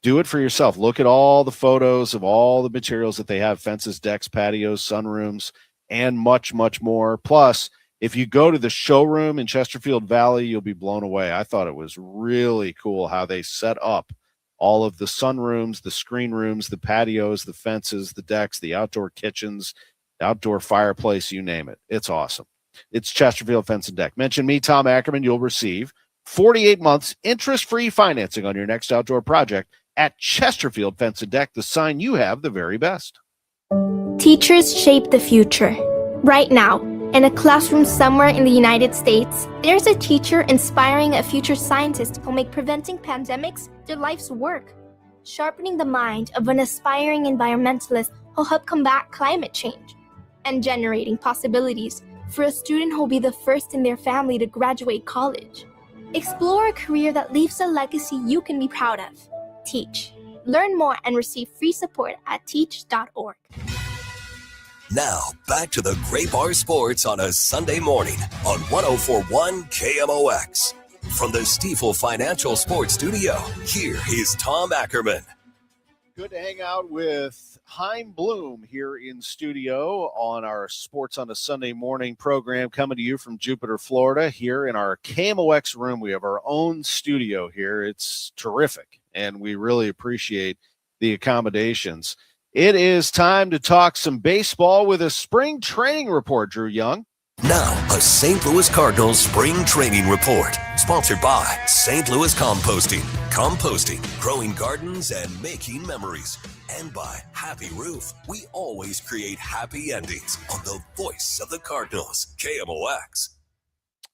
Do it for yourself. Look at all the photos of all the materials that they have, fences, decks, patios, sunrooms, and much, much more. Plus, if you go to the showroom in Chesterfield Valley, you'll be blown away. I thought it was really cool how they set up all of the sunrooms, the screen rooms, the patios, the fences, the decks, the outdoor kitchens, outdoor fireplace, you name it. It's awesome. It's Chesterfield Fence and Deck. Mention me, Tom Ackerman. You'll receive 48 months interest-free financing on your next outdoor project at Chesterfield Fence and Deck, the sign you have the very best. Teachers shape the future. Right now, in a classroom somewhere in the United States, there's a teacher inspiring a future scientist who'll make preventing pandemics their life's work, sharpening the mind of an aspiring environmentalist who'll help combat climate change, and generating possibilities for a student who'll be the first in their family to graduate college. Explore a career that leaves a legacy you can be proud of. Teach. Learn more and receive free support at teach.org. Now, back to the Gray Bar Sports on a Sunday morning on 104.1 KMOX. From the Stifel Financial Sports Studio, here is Tom Ackerman. Good to hang out with Chaim Bloom here in studio on our Sports on a Sunday Morning program, coming to you from Jupiter, Florida. Here in our KMOX room, we have our own studio here. It's terrific, and we really appreciate the accommodations. It is time to talk some baseball with a spring training report, Drew Young. Now, a St. Louis Cardinals spring training report, sponsored by St. Louis Composting. Composting, growing gardens and making memories. And by Happy Roof, we always create happy endings on the voice of the Cardinals, KMOX.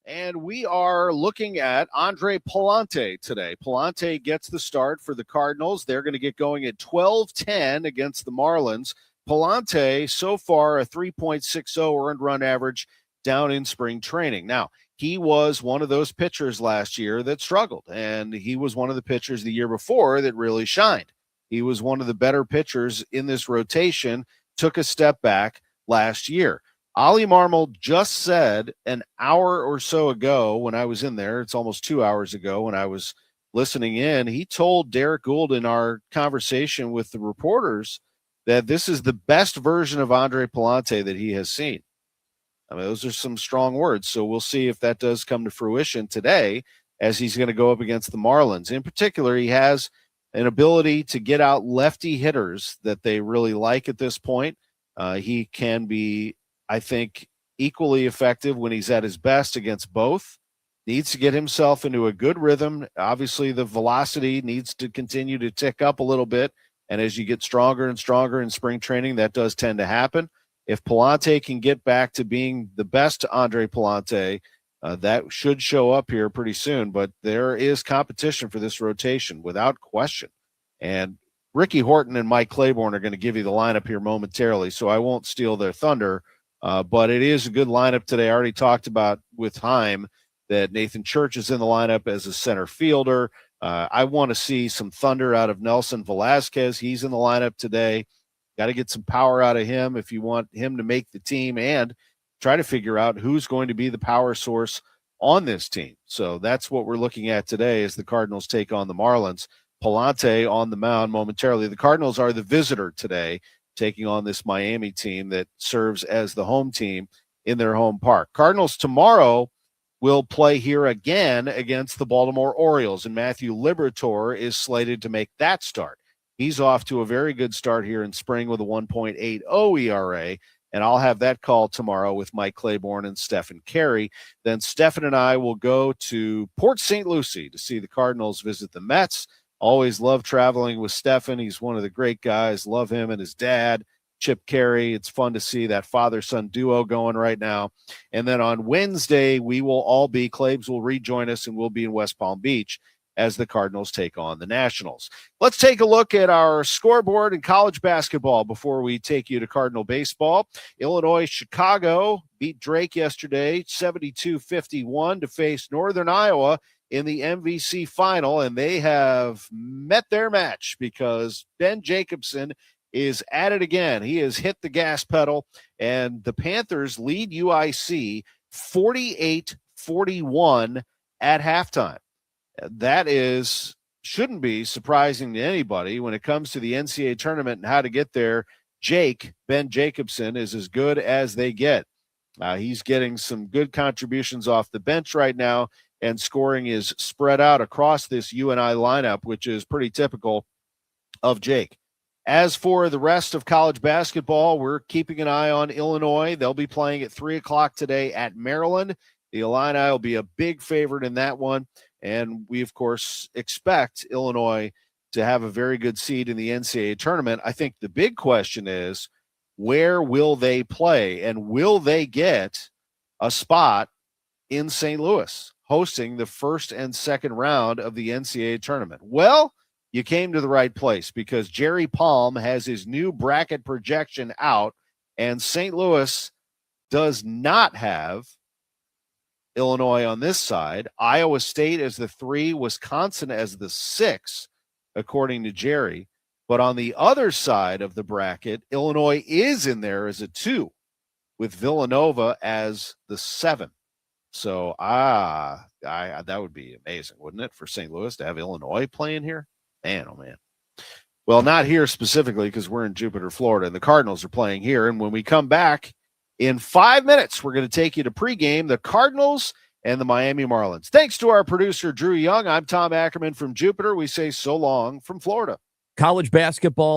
And we are looking at Andre Pallante today. Pallante gets the start for the Cardinals. They're going to get going at 12-10 against the Marlins. Pallante, so far, a 3.60 earned run average down in spring training. Now, he was one of those pitchers last year that struggled, and he was one of the pitchers the year before that really shined. He was one of the better pitchers in this rotation, took a step back last year. Ollie Marmol just said an hour or so ago when I was in there, it's almost 2 hours ago when I was listening in, he told Derek Gould in our conversation with the reporters that this is the best version of Andre Pallante that he has seen. I mean, those are some strong words, so we'll see if that does come to fruition today as he's going to go up against the Marlins. In particular, he has an ability to get out lefty hitters that they really like at this point. He can be, I think, equally effective when he's at his best against both. Needs to get himself into a good rhythm. Obviously, the velocity needs to continue to tick up a little bit. And as you get stronger and stronger in spring training, that does tend to happen. If Pallante can get back to being the best Andre Pallante, that should show up here pretty soon. But there is competition for this rotation without question. And Ricky Horton and Mike Claiborne are going to give you the lineup here momentarily, so I won't steal their thunder. But it is a good lineup today. I already talked about with Chaim that Nathan Church is in the lineup as a center fielder. I want to see some thunder out of Nelson Velasquez. He's in the lineup today. Got to get some power out of him if you want him to make the team and try to figure out who's going to be the power source on this team. So that's what we're looking at today as the Cardinals take on the Marlins. Pallante on the mound momentarily. The Cardinals are the visitor today, taking on this Miami team that serves as the home team in their home park. Cardinals tomorrow will play here again against the Baltimore Orioles, and Matthew Liberatore is slated to make that start. He's off to a very good start here in spring with a 1.80 ERA, and I'll have that call tomorrow with Mike Claiborne and Stephen Carey. Then Stephen and I will go to Port St. Lucie to see the Cardinals visit the Mets. Always love traveling with Stephen. He's one of the great guys. Love him and his dad, Chip Carey. It's fun to see that father-son duo going right now. And then on Wednesday, we will all be, Claibs will rejoin us, and we'll be in West Palm Beach as the Cardinals take on the Nationals. Let's take a look at our scoreboard in college basketball before we take you to Cardinal baseball. Illinois Chicago beat Drake yesterday 72-51 to face Northern Iowa in the MVC final, and they have met their match because Ben Jacobson is at it again. He has hit the gas pedal, and the Panthers lead UIC 48-41 at halftime. That shouldn't be surprising to anybody when it comes to the NCAA tournament and how to get there. Ben Jacobson, is as good as they get. He's getting some good contributions off the bench right now, and scoring is spread out across this UNI lineup, which is pretty typical of Jake. As for the rest of college basketball, we're keeping an eye on Illinois. They'll be playing at 3 o'clock today at Maryland. The Illini will be a big favorite in that one. And we, of course, expect Illinois to have a very good seed in the NCAA tournament. I think the big question is, where will they play? And will they get a spot in St. Louis hosting the first and second round of the NCAA tournament? Well, you came to the right place, because Jerry Palm has his new bracket projection out, and St. Louis does not have Illinois on this side. Iowa State as the 3, Wisconsin as the 6, according to Jerry. But on the other side of the bracket, Illinois is in there as a 2, with Villanova as the 7. So, that would be amazing, wouldn't it, for St. Louis to have Illinois playing here? Man, oh, man. Well, not here specifically, because we're in Jupiter, Florida, and the Cardinals are playing here. And when we come back in 5 minutes, we're going to take you to pregame the Cardinals and the Miami Marlins. Thanks to our producer, Drew Young. I'm Tom Ackerman from Jupiter. We say so long from Florida. College basketball